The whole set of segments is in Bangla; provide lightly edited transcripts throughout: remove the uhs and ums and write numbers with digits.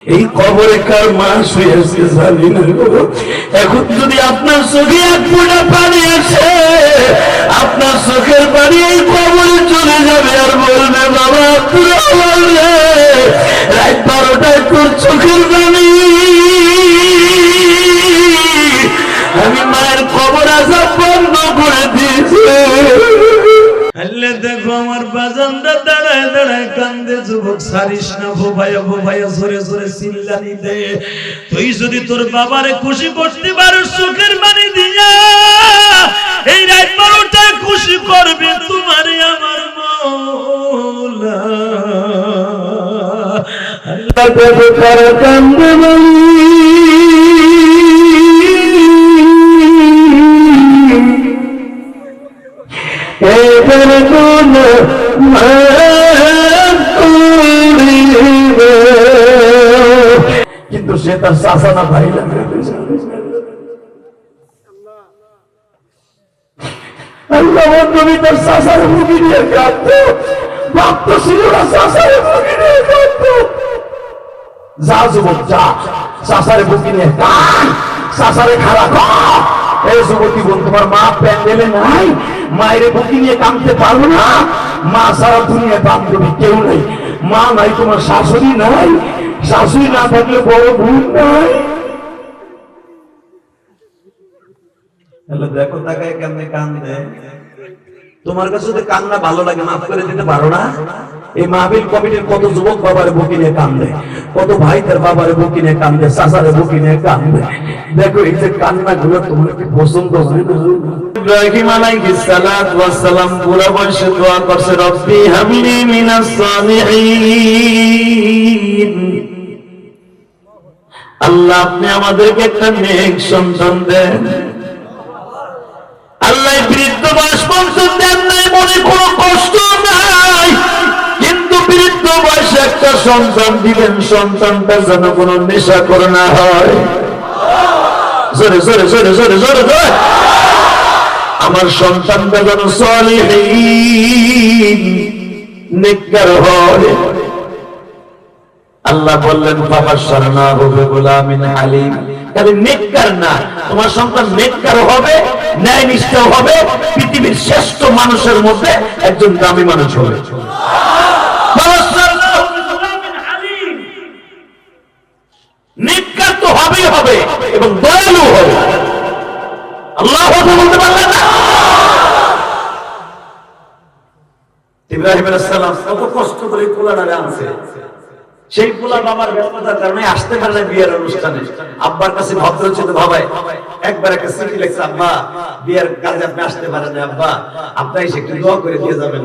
এই কবরে কার মা শুয়ে আছে জানি না। এখন যদি আপনার চোখে এক ফোঁটা পানি আসে, আপনার চোখের পানি এই কবরে চলে যাবে আর বলবে, বাবা আব্দুর রহমান রে, রাত 12টায় তোর চোখের পানি আমি মায়ের কবর আসা বন্ধ করে দিয়েছি। আল্লাহ দেখো আমার বাজানটা দাঁড়ায় দাঁড়ায় কান্দে, যুবক সারিস না, ভোভাইয়া ভোভাইয়া জোরে জোরে চিল্লানি দে। তুই যদি তোর বাবারে খুশি করতে পারো চোখের পানি দিয়া, এই রাত 12টায় খুশি করবে তোমারে আমার মওলা। আল্লাহ দেখো কার কান্দে বলি কিন্তু সে তার শাসনা ভাই লাগে। নবী তার শাসার মুখী নিয়ে কাঁদত, ভক্ত ছিল না শাসারে মুখী নিয়ে কাঁদত। যা যুবক যা, শাসারে মুখী নিয়ে কাঁদ, শাসারে খারাপ কর। এই যুবতী বোন, তোমার মা প্যান্ডেলে নাই, মায়ের বুকি নিয়ে কাঁদতে পারো না? মা সারা দুনিয়া বান্ধবী কেউ নেই, মা নাই, তোমার শাশুড়ি নাই, শাশুড়ি না থাকলে বড় বোন নাই। দেখো তাকায় কেমনে কান্দে। তোমার কাছে যদি কান্না ভালো লাগে মাফ করে দিতে পারো না? এই মাহফিল কমিটির কত যুবক বাবারে বুকি নিয়ে কান্দে, কত ভাই তার বাবারে বুকি নিয়ে কান্দে, চাচারে বুকি নিয়ে কান্দে। দেখো এই যে কান্না গুলো তোমার কি পছন্দ হয় না? ইব্রাহিম আলাইহিস সালাতু ওয়াস সালাম পুরা বয়সে দোয়া করছে, রব্বি হাবলি মিনাস সালিহিন। আল্লাহ আপনি আমাদেরকে একটা নেক সন্তান দেন। আল্লাহ বৃদ্ধ বয়স পর্যন্ত দেন নাই, মনে কোনো কষ্ট নাই, কিন্তু বৃদ্ধ বয়সে একটা সন্তান দিবেন, সন্তানটা যেন কোনো নেশা করে না হয়। জোরে জোরে জোরে জোরে জোরে জোরে, আমার সন্তানটা যেন সালিহিন নেককার হয়। আল্লাহ বললেন ফাবাশশারনাহু বিগুলামিন হালিম। খালি নেককার না, তোমার সন্তান নেককার হবে, ন্যায়নিষ্ঠ হবে, পৃথিবীর শ্রেষ্ঠ মানুষের মধ্যে একজন দামি মানুষ হবে। ফাবাশশারনাহু বিগুলামিন হালিম, নেককার তো হবেই হবে এবং দয়ালু হবে। আল্লাহু আকবার বলতে পারলেন না? ইব্রাহিম আলাইহিস সালাম কত কষ্ট করে কোলাডারে আনছে, সেই পোলা বাবার ব্যস্ততার কারণে আসতে পারে না বিয়ের অনুষ্ঠানে। আব্বার কাছে ভদ্রচিত ভাবায় একবার একটা চিঠি লিখছে, আব্বা বিয়ের কাজে আপনি আসতে পারেন না, আব্বা আপনি এসে একটু দোয়া করে দিয়ে যাবেন।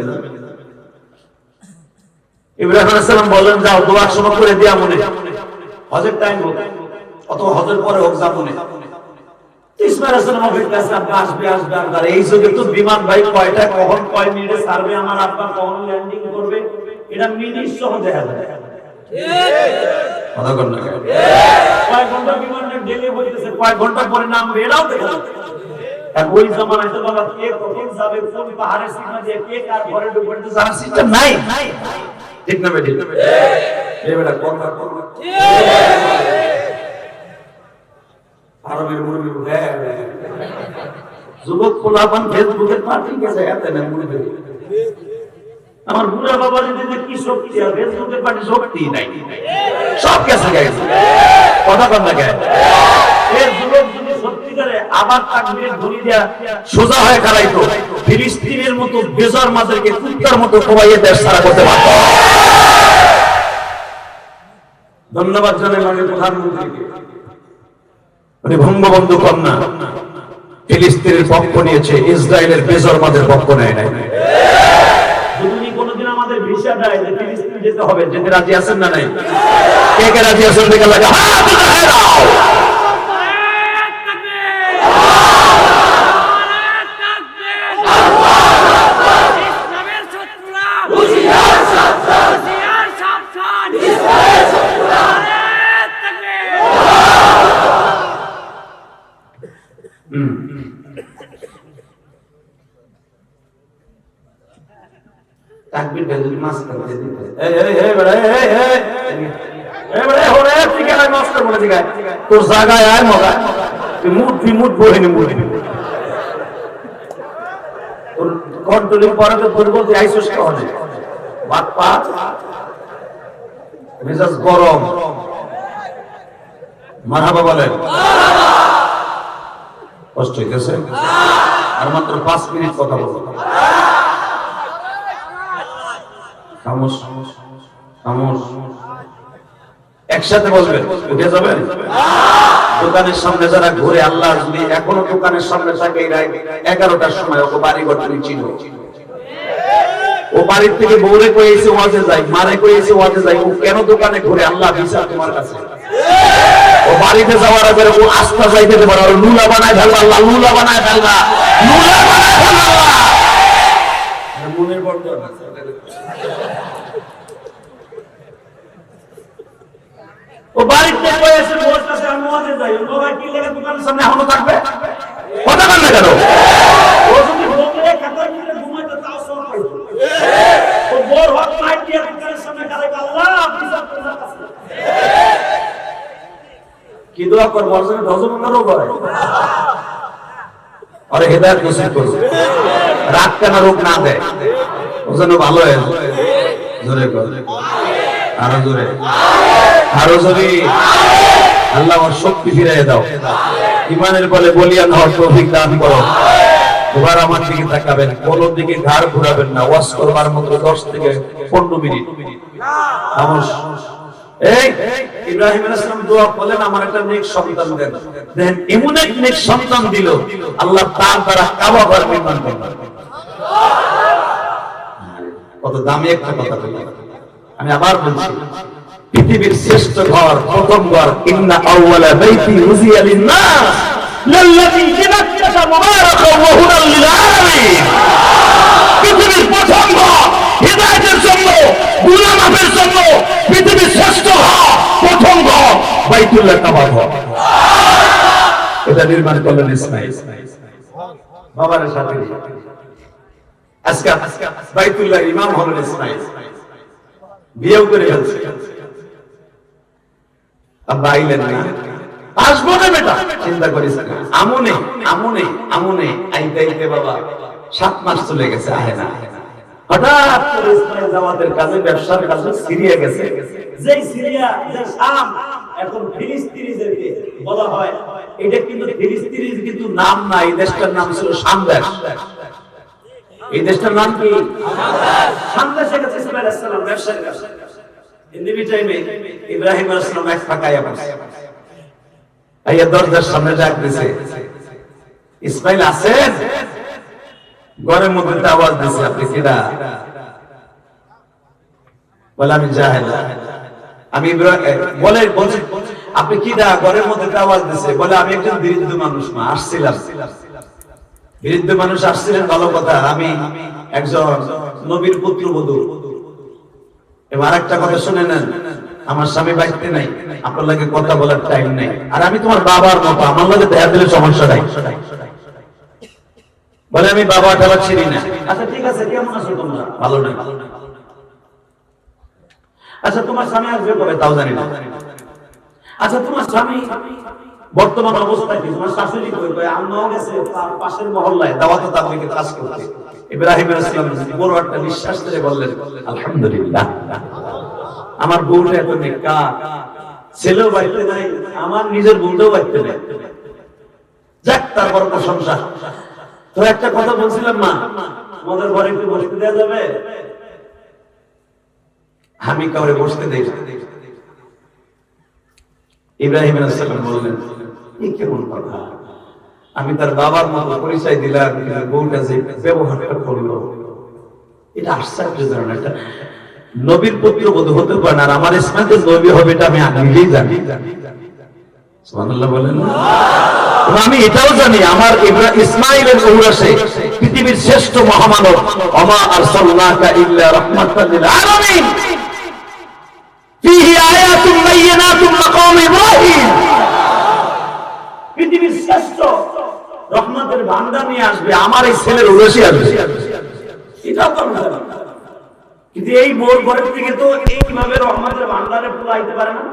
ইব্রাহিম আলাইহিস সালাম বললেন, যাও দোয়া সময় করে দিয়া মনে, হজের টাইম হোক অথবা হজের পরে হোক, যা মনে। ইসমাইল আলাইহিস সালাম অপেক্ষা আছে, আব্বা আসবে আসবে। আর এই যুগে তো বিমান ভাই কয়টা কখন কয় মিনিটে ছাড়বে, আমার আব্বা কখন ল্যান্ডিং করবে, এটা মিনিট সহ দেখা যায়। কয়েক ঘন্টা বিমানের ডেলে হইতেছে, কয়েক ঘন্টা পরে নামবে, এটাও দেখা যায়। ওই জামানায় তো বাবা কে কখন যাবে, কোন পাহাড়ের সীমা দিয়ে কে কার ঘরে ঢুকবে জানার সিস্টেম নাই। ঠিক না বেটি? এই বেটা কথা কথা আরবের মুরগি যুবক পোলাপান ফেসবুকের পার্টি গেছে, এত না মুরগি। আমার বুড়া বাবা যদি কি শক্তি আর ফেসবুকের পার্টি শক্তি নাই, সব গেছে গেছে। কথা কম লাগে। এই যুবক যদি সত্যিকারে আবার তাকবীর ধরি দেয়া সোজা হয়ে দাঁড়াইতো, ফিলিস্তিনের মতো বেজার মাদেরকে কুত্তার মতো কোবাইয়ে দেশ ছাড়া করতে পারত। ধন্যবাদ জানাই মাননীয় প্রধানমন্ত্রীকে। উনি বঙ্গবন্ধু কন্যা ফিলিস্তিনের পক্ষ নিয়েছে, ইসরায়েলের বেজার মাদের পক্ষ নেয় নাই। কোনদিন আমাদের ভিসা দেয় যে ফিলিস্তিন যেতে হবে, যেতে রাজি আছেন না নাই? কে কে রাজি আছেন দেখে লাগা হাত উঠায় দাও। ইসলামের শত্রুরা হুঁশিয়ার সাবধান, হুঁশিয়ার সাবধান, ইসরায়েলের শত্রুরা তাকবীর বেজুল মাস করে দিতে। এই এই এই বড় এই এই এই বড় ওরে কাজটা বলে দিগায় তোর জায়গায় আয় মগা তুই মুঠ বহিনি মুঠ তোর কন্ট্রোলিং পরে তো তোর বলতে আইসোস কারণে বাদ পাত মেজাজ গরম মারহাবা বলেন কষ্ট হইতেছে আর মাত্র 5 মিনিট কথা বলবো খামোশ খামোশ একসাথে বলবেন উঠে যাবেন দোকানের সামনে যারা ঘুরে আল্লাহ যদি এখনো দোকানের সামনে থাকে 11টার সময় ওকে বাড়ি ঘর তুমি চিনো ও বাড়ির থেকে বউরে কইছে ওয়াজে যাই মারে কইছে ওয়াজে যাই ও কেন দোকানে ঘুরে আল্লাহ বিচার তোমার কাছে ও বাড়িতে যাওয়ার আগে ও আস্থা যাইতে পারে আর লুলা বানায় ফেলবা আল্লাহ লুলা বানায় ফেলবা লুলা বানায় ফেলবা মনের বড় আছে ও বাড়িতে কইছে ওর কাছে আমি ওয়াজে যাই ও বাবা কি লাগে দোকানের সামনে এখনো থাকবে কথা বল না কেন ও যদি বলে কাতার মিলে ঘুমাইতে তাও সব পাইতো ও বড় হক নাই দিয়ে দোকানের সামনে গালে আল্লাহ বিচার তোমার কাছে কি দোয়া কর বলছেন ভজনও করে আরে হেদায়েত নসিব করো রাত কেন রোগ না দেয় ওজন্য ভালো হয় জোরে কর আরো জোরে আরো জোরে আল্লাহ আমার শক্তি ফিরিয়ে দাও ঈমানের বলে বলিয়ান হওয়ার তৌফিক দান করো এবার আমার দিকে তাকাবেন কোনোর দিকে ঘাড় ঘুরাবেন না ওয়াজ করবার মতো 10 থেকে 15 মিনিট খামোশ এই ইব্রাহিম আলাইহিস সালাম দোয়া করলেন আমার একটা নেক সন্তান দেন দেন এমন এক নেক সন্তান দিল আল্লাহ তার দ্বারা কাবা ঘর নির্মাণ করলেন কত দামি একটা কথা বললেন আমি আবার বলছি পৃথিবীর শ্রেষ্ঠ ঘর প্রথম ঘর ইন্না আউওয়ালা বাইতি উযিয়া লিন-নাস লাল্লাযী বিবাক্কাতা মুবারাকান ওয়া হুদাল লিল আলামিন পৃথিবীর প্রথম ঘর হিদায়াতের জন্য গুনাহ মাফের জন্য পৃথিবীর শ্রেষ্ঠ ঘর প্রথম ঘর বাইতুল্লাহ কাবা ঘর এটা নির্মাণ করলেন ইসমাঈল বাবার সাথে আজকে বাইতুল্লাহ ইমাম হলেন ইসমাঈল বিয়েও করে ফেলছে আব্বা আইলেন না আসবো না বেটা চিন্তা করিস না আমনে আইতে বাবা 7 মাস চলে গেছে আহে না হঠাৎ করে ইসমাঈল জামাতের কাজে ব্যবসার কাজে সিরিয়া গেছে যেই সিরিয়া যে শাম এখন ফিলিস্তিনিদেরকে বলা হয় এটা কিন্তু ফিলিস্তিনির কিন্তু নাম না এই দেশটার নাম ছিল শাম দেশ এই দেশটার নাম কি শাম দেশে গেছে ইসমাঈল আলাইহিস সালাম ব্যবসার কাজে ইন্দিবি টাইমে ইব্রাহিম আলাইহিস সালাম এক ফাঁকায় বসে আইয়া দরজার সামনে ডাক দিছে ইসমাঈল আছেন ঘরের মধ্যে আওয়াজ দিছে আপনি কিরা বলে আমি জাহেল আমি বলে বলছি আপনি কিরা ঘরের মধ্যে আওয়াজ দিছে বলে আমি একজন বিরুদ্ধ মানুষ না আসছিলাম বিরুদ্ধ মানুষ আসছিলেন ভালো কথা আমি একজন নবীর পুত্রবধূ এবার একটা কথা শুনে নেন আমার স্বামী বাড়িতে নাই আপনার লাগে কথা বলার টাইম নেই আর আমি তোমার বাবার মতো আমার লাগে দেখা দিলে সমস্যা নাই বলে আমি বাবা টাবা চিনি না আচ্ছা ঠিক আছে কেমন আছো তোমরা ভালো নাই আচ্ছা তোমার স্বামী আসবে কবে তাও জানি না আচ্ছা তোমার স্বামী বর্তমান অবস্থায় কি তোমার শাশুড়ি কই আম্মাও গেছে পাশের মহল্লায় দাওয়াতে তাবলীগের কাজ করতে ইব্রাহিম আলাইহিস সালাম বড় একটা বিশ্বাস করে বললেন আলহামদুলিল্লাহ আমার বউটা এত নেকা ছেলেও বাড়িতে নাই আমার নিজের বউটাও বাড়িতে নাই যাক তারপর প্রশংসা তো একটা কথা বলছিলাম মা আমাদের ঘরে একটু বসতে দেওয়া যাবে আমি কাউরে বসতে দেই ইব্রাহিম আলাইহিস সালাম বললেন এই কেমন কথা আমি তার বাবার মতো পরিচয় দিলাম বউটা যে ব্যবহারটা করলো এটা আশ্চর্যজনক একটা নবীর পুত্রবধূ হতে পারে আর আমার ইসমাঈল নবী হবে এটা আমি আগেই জানি সুবহানাল্লাহ বলেন আমি এটাও জানি আমার ইসমাঈলের ঔরসে পৃথিবীর শ্রেষ্ঠ মহামানব ওমা আরসালনাকা ইল্লা রাহমাতাল লিল আলামিন ফীহি আয়াতুম বায়িনাতুম মাকাম ইব্রাহিম পৃথিবীর শ্রেষ্ঠ রহমতের ভান্ডার নিয়ে আসবে আমার এই ছেলের ঔরসে আসবে এটাও তো আমরা জানি কিন্তু এই বোর ঘরের থেকে তো এইভাবে রহমতের ভান্ডারে পুরাইতে পারে না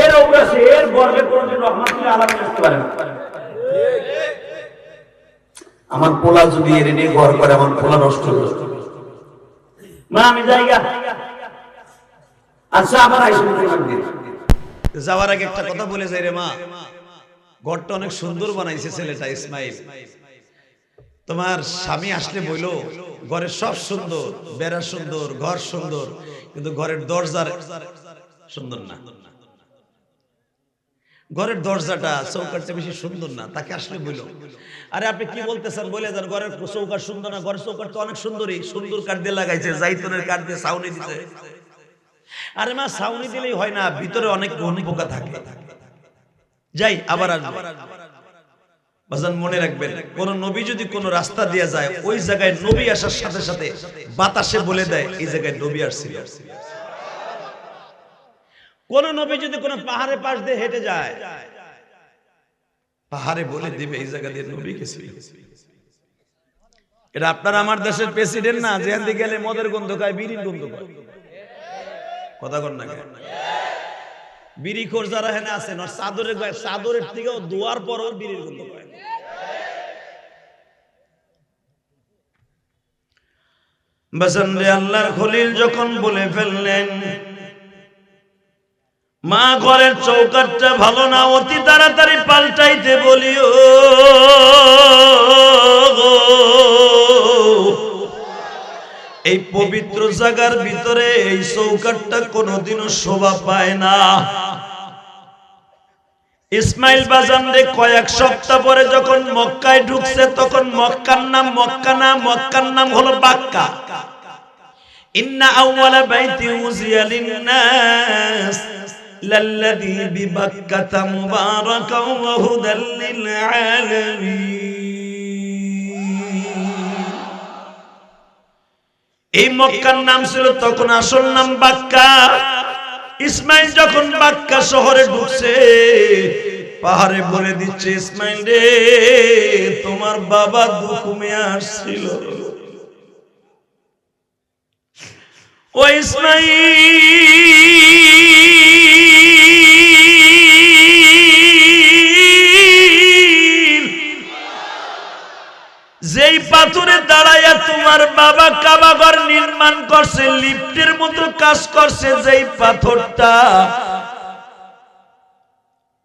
এর অভ্যাসে এর গর্বে কোনদিন রহমাতুল আলামিন আসতে পারে না। আমার পোলা যদি এর নিয়ে ঘর করে আমার পোলা নষ্ট হয়ে যাবে। মা আমি জায়গা আচ্ছা আবার আইসা যাওয়ার আগে একটা কথা বলে যাই রে মা, ঘরটা অনেক সুন্দর বানাইছে ছেলেটা ইসমাইল। তোমার স্বামী আসলে বইলো ঘরের সব সুন্দর, বেড়া সুন্দর, ঘর সুন্দর, কিন্তু ঘরের দরজার সুন্দর না, ঘরের দরজাটা চৌকাটটা বেশি সুন্দর না। তাকে আসলে বইলো আরে আপনি কি বলতেছেন বলে যান, ঘরের চৌকাট সুন্দর না? ঘরের চৌকাট তো অনেক সুন্দরই, সুন্দর কাঠ দিয়ে লাগাইছে, জাইতুনের কাঠ দিয়ে ছাউনি দিছে। আরে মা ছাউনি দিলেই হয় না, ভিতরে অনেক পোকা থাকে। যাই আবার আসবে বাজান, মনে রাখবেন কোন নবী যদি কোন রাস্তা দিয়ে যায় ওই জায়গায় নবী আসার সাথে সাথে বাতাসে বলে দেয় এই জায়গায় নবী আসছিল। কোন নবী যদি কোন পাহাড়ের পাশ দিয়ে হেঁটে যায় পাহাড়ে বলে দিবে এই জায়গা দিয়ে নবী গেছিল। এটা আপনার আমার দেশের প্রেসিডেন্ট না, যেখান থেকে গেলে মদের গন্ধ খায়, বিড়ির গন্ধ পায়। কথা কন না কেন? বিড়ি খোর যারা হেনে আছেন চাদরের থেকেও দোয়ার পরও বিড়ির গন্ধ পায়। বাসান্দে আল্লাহর খলিল যখন বলে ফেললেন মা ঘরের চৌকাটটা ভালো না, অতি তাড়াতাড়ি পাল্টাইতে বলিও। এই পবিত্র জায়গার ভিতরে এই চৌকাটটা কোনোদিনও শোভা পায় না। ইসমাইল বাজান রে কয়েক সপ্তাহ পরে যখন মক্কায় ঢুকছে তখন মক্কার নাম মক্কা না, মক্কার নাম হলো বাক্কা। ইন্না আউওয়ালা বাইতি উযিয়া লিন-নাস লাল্লাযী বিবাক্কাতা মুবারাকাও ওয়া হুদাল লিল আলামিন। এই মক্কার নাম ছিল তখন আসল নাম বাক্কা। ইসমাইল যখন বাক্কা শহরে ঢুকছে পাহাড়ে বলে দিচ্ছে ইসমাইল রে তোমার বাবা দুকুমে আসছিল। ও ইসমাইল, যেই পাথরে দাঁড়াইয়া তোমার বাবা কাবাঘর নির্মাণ করছে, লিফটের মতো কাজ করছে, যেই পাথরটা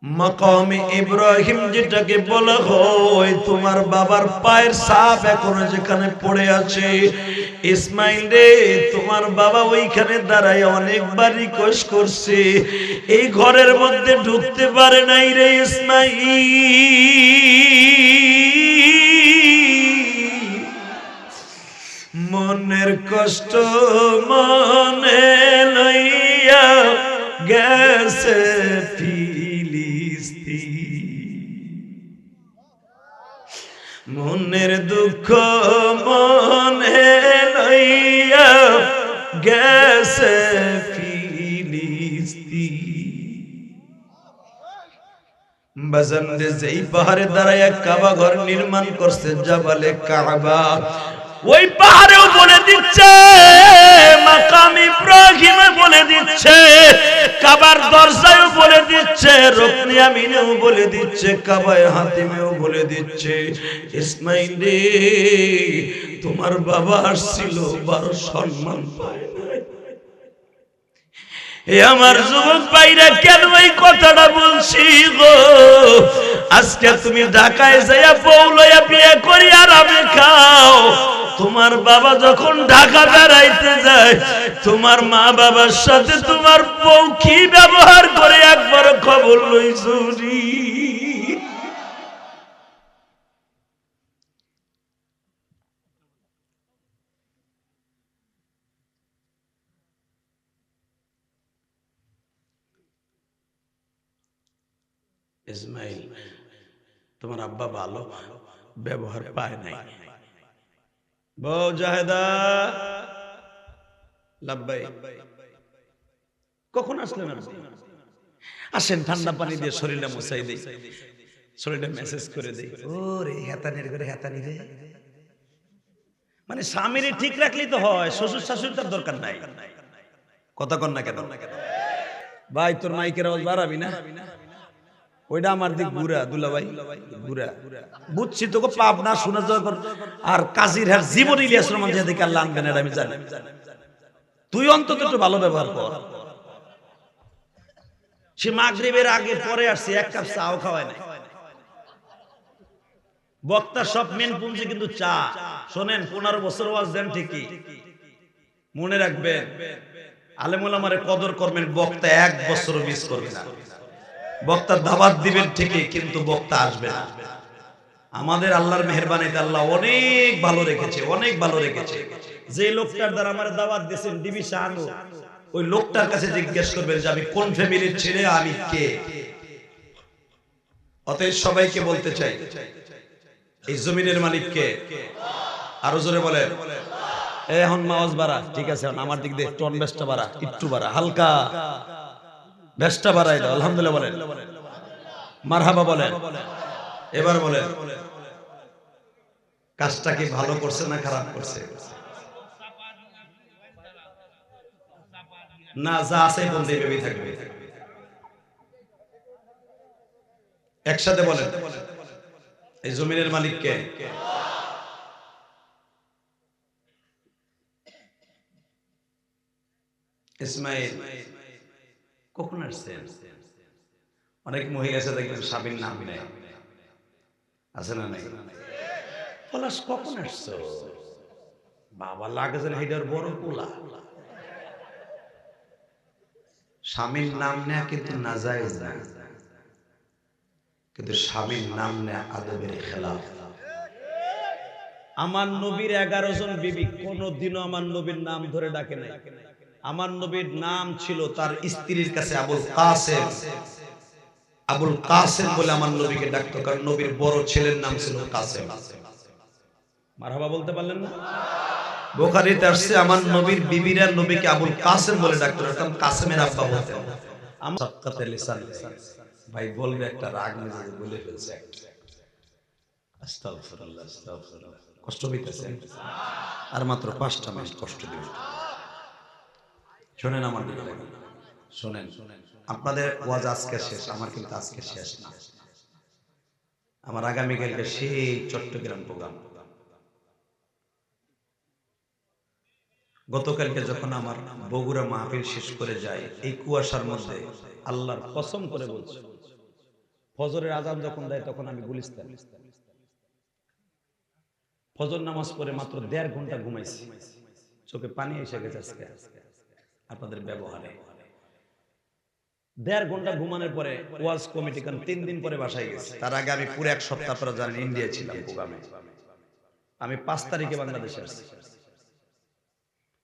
মাকামে ইব্রাহিম যেটাকে বলা হয়, তোমার বাবার পায়ের ছাপ এখনো যেখানে পড়ে আছে। ইসমাইল রে তোমার বাবা ওইখানে দাঁড়ায় অনেকবার রিকোয়েস্ট করছে, এই ঘরের মধ্যে ঢুকতে পারে নাই রে ইসমাইল। মনের কষ্ট মনে লইয়া গেছে মনের দুঃখ মনে লইয়া গেছে ফিলিস্তিন। বাজান রে যেই পাহাড়ে দাঁড়াইয়া কাবা ঘর নির্মাণ করছে জাবালে কাবা, ওই পাহাড়েও বলে দিচ্ছে, মাকাম ইব্রাহিমে বলে দিচ্ছে, কাবার দরজায়ও বলে দিচ্ছে, রুকনে আমিনেও বলে দিচ্ছে, কাবায়ে হাতিমেও বলে দিচ্ছে ইসমাইল রে তোমার বাবা আসছিল, বড় সম্মান পায় নাই। এ আমার যুবক ভাইরা কেন এই কথাটা বলছি গো? আজকে তুমি ঢাকায় যাইয়া বউ লইয়া বিয়ে করি আরামে খাও, তোমার বাবা যখন ঢাকা বেড়াইতে যায় তোমার মা বাবার সাথে তোমার বউ কি ব্যবহার করে একবার খবর লইছুনি? ইসমাইল তোমার আব্বা ভালো ব্যবহার পায় নাই। বউ জাহেদা লাব্বাই, কখন আসলেন আপনি? আসেন ঠান্ডা পানি দিয়ে শরীরটা মুছাই দেই, শরীরটা মেসেজ করে দেই। ওরে হেতানের করে হেতানি রে, মানে স্বামীরে ঠিক রাখলেই তো হয়, শ্বশুর শাশুড়ি তার দরকার নাই। কথা কন না কেন? ভাই তোর মাইকের আওয়াজ বাড়াবি না, ওইটা আমার দিক ঘুরা দুলা ভাই ঘুরা। বুঝছি তোকে পাপ না শোনা যাওয়ার আর কাজীর হার জীবন ইলিয়াস রহমান যেদিকে আল্লাহ আনবেন এটা আমি জানি। তুই অন্তত একটু ভালো ব্যবহার কর। সে মাগরিবের আগে পরে আসছে, এক কাপ চাও খাওয়ায় নাই। বক্তা সব মেন পুঞ্জি কিন্তু চা। শোনেন, 15 বছর ওয়াজ দেন ঠিকই, মনে রাখবেন আলেমুল আমারে কদর করবেন, বক্তা 1 বছর মিস করবে না। বক্তা দাওয়াত দিবেন ঠিকই, কিন্তু বক্তা আসবে না। আমাদের আল্লাহর মেহেরবানিতে আল্লাহ অনেক ভালো রেখেছে, অনেক ভালো রেখেছে। যে লোকটার দ্বারা আমার দাওয়াত দিয়েছেন ডিবি শাহানু, ওই লোকটার কাছে জিজ্ঞেস করবেন যে আমি কোন ফ্যামিলির ছেলে, আমি কে। অতএব সবাইকে বলতে চাই, এই জমিনের মালিক কে? আরো জোরে বলেন। এখন মাওয়াজ বাড়া, ঠিক আছে? আমার দিক দিয়ে টন বেস্টটা বাড়া, একটু বাড়া, হালকা বেস্টটা বাড়াই দাও। আলহামদুলিল্লাহ বলেন, মারহাবা বলেন, এবার বলেন কাজটা কি ভালো করছে না খারাপ করছে? না, যা আছে বলতে ভেবে থাকবে। একসাথে বলেন, এই জমিনের মালিক কে? ইসমাইল কখন আসছেন? অনেক মহিলা আছে দেখবেন স্বামীর নাম নেই, আছে না নাই? পলাশ কখন আসছো? বাবা লাগে যেন হেডার বড় পোলা। স্বামীর নাম নেয়া কিন্তু নাজায়েজ না, কিন্তু স্বামীর নাম নেয়া আদবের খেলাফ। আমার নবীর 11 জন বিবি কোনদিনও আমার নবীর নাম ধরে ডাকে নাই। আমার নবীর নাম ছিল তার স্ত্রীর কাছে আবুল কাসেম। আবুল কাসেম বলে আমার নবীকে ডাকতো, কারণ নবীর বড় ছেলের নাম ছিল কাসেম। মারহাবা বলতে পারলেন না? বুখারীতে আসছে আমার নবীর বিবিরা নবীকে আবুল কাসেম বলে ডাকতো, কারণ কাসেমের আব্বা বলতেন। আমার সাক্কাতে লিসান ভাই বলবে একটা রাগ মেজাজে বলে ফেলছে, আস্তাগফিরুল্লাহ আস্তাগফিরুল্লাহ। কষ্ট হইতেছে? আর মাত্র 5টা মাস কষ্ট দিবেন। শোনেন আমার দিকে, শোনেন, আপনাদের ওয়াজ আজকে শেষ, আমার কিন্তু আজকে শেষ না। আমার আগামীকালকে সেই চট্টগ্রাম প্রোগ্রাম। গতকালকে যখন আমার বগুড়া মাহফিল শেষ করে যায়, এই কুয়াশার মধ্যে আল্লাহর কসম করে বলছি, ফজরের আজান যখন দেয় তখন আমি গুলিস্তান ফজর নামাজ পড়ে মাত্র 1.5 ঘন্টা ঘুমাইছি। চোখে পানি এসে গেছে আজকে আপনাদের ব্যবহারে। 1.5 ঘন্টা ঘুমানোর পরে ওয়াজ কমিটি 3 দিন পরে বাসায় গেছে। তার আগে আমি পুরো 1 সপ্তাহ পরে জানেন ইন্ডিয়া ছিলাম প্রোগ্রামে। আমি 5 তারিখে বাংলাদেশে আসছি,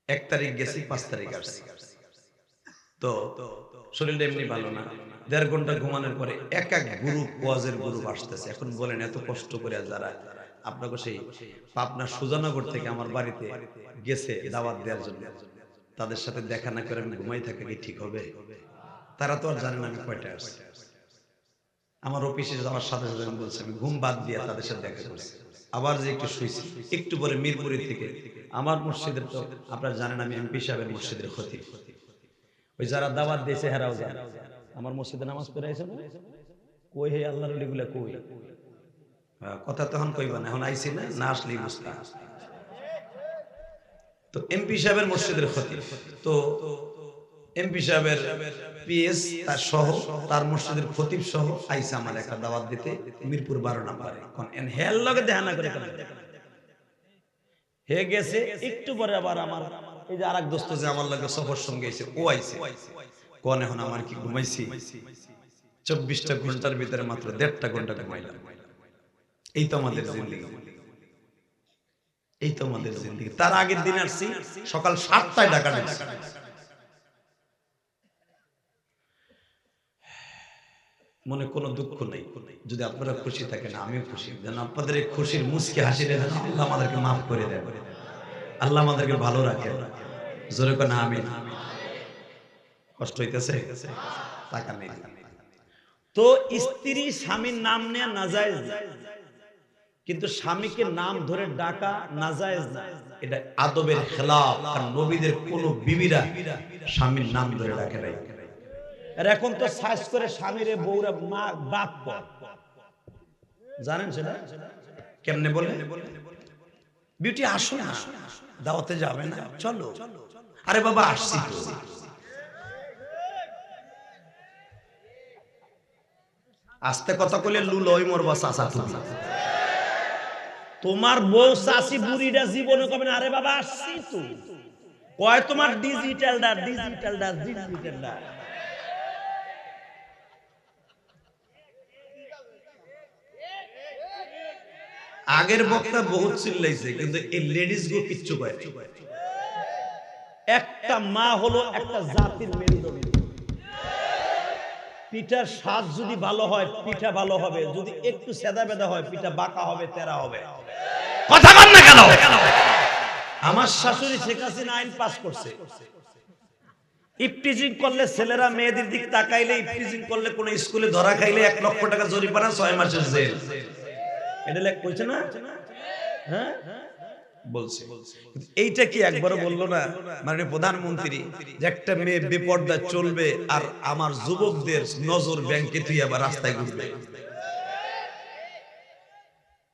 1 তারিখ গেছি, 5 তারিখ আসছি। তো শরীরটা এমনি ভালো না। 1.5 ঘন্টা ঘুমানোর পরে এক গ্রুপ ওয়াজের গ্রুপ আসতেছে। এখন বলেন এত কষ্ট করে যারা আপনাকে সেই পাবনা সুজানগর থেকে আমার বাড়িতে গেছে দাওয়াত দেওয়ার জন্য, তাদের সাথে দেখা না করে আমি ঘুমাই থাকা কি ঠিক হবে? তারা তো আর জানে না আমি কয়টায় আসছি। আমার অফিসে যাওয়ার সাথে সাথে আমি বলছি আমি ঘুম বাদ দিয়ে তাদের সাথে দেখা করছি। আবার যে একটু শুইছি, একটু পরে মিরপুরি থেকে আমার মসজিদের, তো আপনারা জানেন আমি এমপি সাহেবের মসজিদের খতিব, ওই যারা দাওয়াত দিয়েছে হেরাও যায় আমার মসজিদে নামাজ পড়ে আইছে না, কই হে আল্লাহর ওলিগুলা কই? কথা তখন কইবা না, এখন আইছি না, না আসলেই বুঝতাম। তো এমপি সাহেবের মসজিদের খতিব, তো এমপি সাহেবের পিএস তার সহ তার মসজিদের খতিব সহ আইসা আমার একটা দাওয়াত দিতে মিরপুর 12 নম্বরে। কোন এন হেল লগে দেখা না করে হে গেছে। একটু পরে আবার আমার এই যে আরেক দোস্ত যে আমার লগে সফর সঙ্গে আইছে, ও আইছে। কোন এখন আমার কি ঘুমাইছি? 24টা ঘন্টার ভিতরে মাত্র 1.5 ঘন্টা ঘুমাইলাম। এই তো আমাদের জিন্দেগি, এই তো আমাদের জিন্দেগি। তার আগের দিন আসছি সকাল 7টায় ঢাকা ঢুকছি। মনে কোনো দুঃখ নেই, যদি আপনারা খুশি থাকেন আমিও খুশি। যেন আপনাদের এই খুশির মুচকি হাসিটা যেন আল্লাহ আমাদেরকে মাফ করে দেন, আল্লাহ আমাদেরকে ভালো রাখে। জোরে কোন আমিন। কষ্ট হইতেছে? টাকা নেই। তো স্ত্রী স্বামীর নাম নেয়া নাজায়েজ না, কিন্তু স্বামীকে নাম ধরে ডাকা নাজায়েজ না, এটা আদবের খেলাফ। কারণ নবীদের কোন বিবিরা স্বামীর নাম ধরে ডাকে নাই। আর এখন তো সাইজ করে স্বামীরে বউরা মা বাপ কর, জানেন সেটা কেমনে বলে? বিউটি আসো না, দাওয়াতে যাবে না, চলো। আরে বাবা আসছি তো। আস্তে কথা কইলে লুলই মরবা চাচা তুমি। তোমার বউ চাচি বুড়িটা জীবনে কবে না আরে বাবা আসছি তো। কয় তোমার ডিজিটালটা। আগের বক্তা বহুত চিল্লাইছে, কিন্তু এই লেডিস গো কিচ্ছু কয় না। একটা মা হলো একটা জাতির মেরুদণ্ড। পিঠার স্বাদ যদি ভালো হয় পিঠা ভালো হবে, যদি একটু সেদা বেদা হয় পিঠা বাঁকা হবে, তেরা হবে। কথা বল না কেন? আমার শাশুড়ি শেখ হাসিনা আইন পাস করছে, ইফটিজিং করলে ছেলেরা মেয়েদের দিক তাকাইলে, ইফটিজিং করলে কোন স্কুলে ধরা খাইলে 1 লক্ষ টাকা জরিমানা, 6 মাসের জেল। এটা লেখ কইছে না? হ্যাঁ বলছে। এইটা কি একবারও বললো না মাননীয় প্রধানমন্ত্রী যে একটা মেয়ে বেপর্দা চলবে আর আমার যুবকদের নজর ব্যাংকে তুই আবার রাস্তায় ঘুরবে?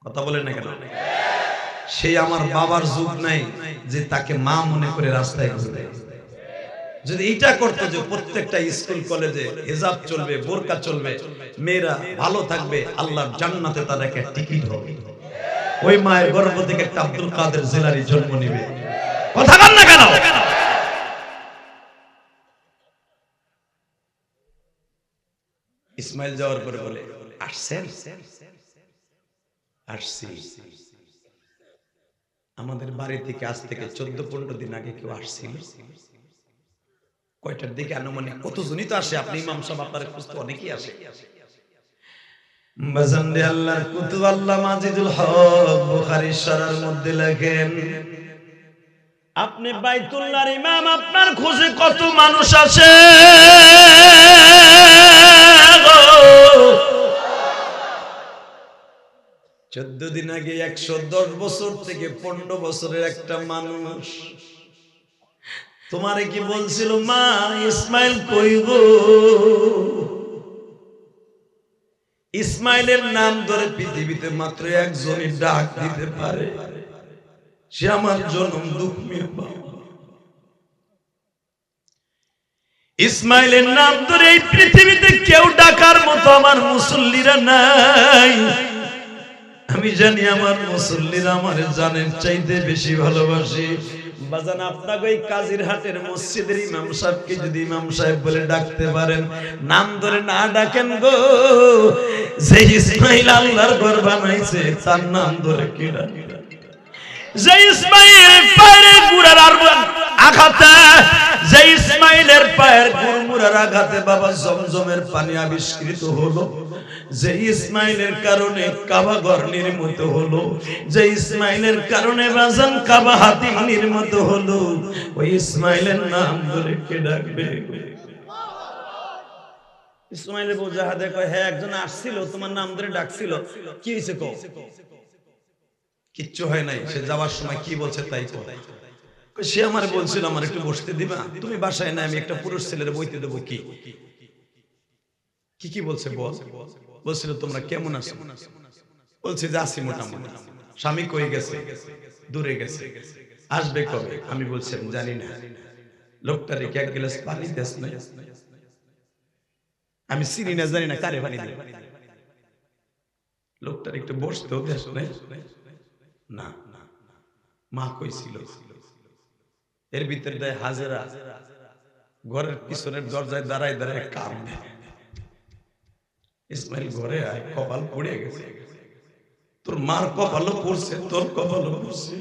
কথা বলেন না কেন? সেই আমার বাবার যুগ নাই যে তাকে মা মনে করে রাস্তায় ঘুরবে। যদি এটা করতো যে প্রত্যেকটা স্কুল কলেজে হিজাব চলবে, বোরকা চলবে, মেয়েরা ভালো থাকবে, আল্লাহর জান্নাতে তার একটা টিকিট হবে, ওই মায়ের গর্ভ থেকে একটা আব্দুল কাদের জিলানী জন্ম নিবে। কথা বল না কেন? ইসমাইল যাওয়ার পরে বলে আসছেন? আসছি। আমাদের বাড়ি থেকে আজ থেকে 14-15 দিন আগে কেউ আসছিল। কয়টার দিকে আনুমানিক কতজনই তো আসে? আপনি ইমাম সাহেব আপনার খুঁজতে অনেকেই আসে। বাজানদে আল্লাহর কুতুব আল্লামা আজিজুল হক বুখারী শরীর মধ্যে লেখেন, আপনি বাইতুল্লাহর ইমাম, আপনার খোঁজে কত মানুষ আসে। 14 দিন আগে 110 বছর থেকে 15 বছরের একটা মানুষ তোমারে কি বলছিল, মা ইসমাইল কই গো? ইসমাইলের নাম ধরে পৃথিবীতে মাত্র একজনই ডাক দিতে পারে, সে আমার জনম দুঃখী বাবা। ইসমাইলের নাম ধরে এই পৃথিবীতে কেউ ডাকার মতো আমার মুসল্লিরা নাই। আমি জানি আমার মুসল্লিরা আমার জানের চাইতে বেশি ভালোবাসি। বাজান আপনাকে ওই কাজিরহাটের মসজিদের ইমাম সাহেবকে যদি ইমাম সাহেব বলে ডাকতে পারেন, নাম ধরে না ডাকেন গো, যে ইসমাইল আল্লাহর ঘর বানাইছে তার নাম ধরে কি ডাকে? যে ইসমাইলের পায়ের গুড়ার আঘাতে, যে ইসমাইলের পায়ের গুড়মুড়ার আঘাতে বাবা জমজমের পানি আবিষ্কৃত হলো, যে ইসমাইলের কারণে কাবা ঘর নির্মিত হলো, যে ইসমাইলের কারণে বাজান কাবা হাতিম নির্মিত হলো, ওই ইসমাইলের নাম ধরে কে ডাকবে? ইসমাইলের বউ জাহাদে কয়, হ্যাঁ একজন আসছিল তোমার নাম ধরে ডাকছিল, কি হয়েছে কও? কিচ্ছু হয় নাই। সে যাওয়ার সময় কি বলছে তাই কও। সে আমার বলছিল আমার একটু বসতে দিবা, তুমি বাসায় না, আমি একটা পুরুষ ছেলের বইতে দেবো। কি কি কি বলছে বল? বলছিল তোমরা কেমন আছো? বলছে যে আছি মোটামুটি। স্বামী কই গেছে? দূরে গেছে। আসবে কবে? আমি বলছিলাম জানি না। লোকটা রেখে 1 গ্লাস পানি দেস না, আমি চিনি না, জানি না কারে পানি দিই। লোকটার একটু বসতেও দেস না। মা কইছিল। এর ভিতরে দেয় হাজেরা ঘরের পিছনের দরজায় দাঁড়ায় দাঁড়ায় কাঁদে। ইসমাইল ঘরে আয়, কপাল পুড়ে গেছে। তোর মার কপালও পড়ছে, তোর কপালও পড়ছে।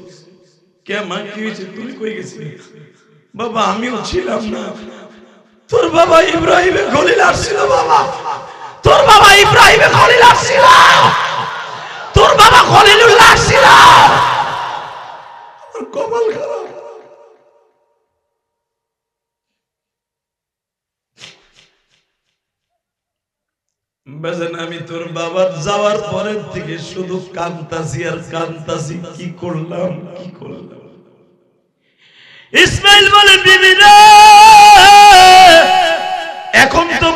কে মা কি হয়েছে? তুই কই গেছিলি? বাবা আমিও ছিলাম না। তোর বাবা ইব্রাহিমে খলিল আসছিল। বাবা তোর বাবা ইব্রাহিমে খলিল আসছিল। তোর বাবা খলিলুল্লাহ আসছিল। আমার কপাল খারাপ। বেজান আমি তোর বাবার যাওয়ার পরের থেকে শুধু কান্তাসি আর কান্তাসি। কি করলাম? ইসমাইল বলে, বিবি রে এখন তো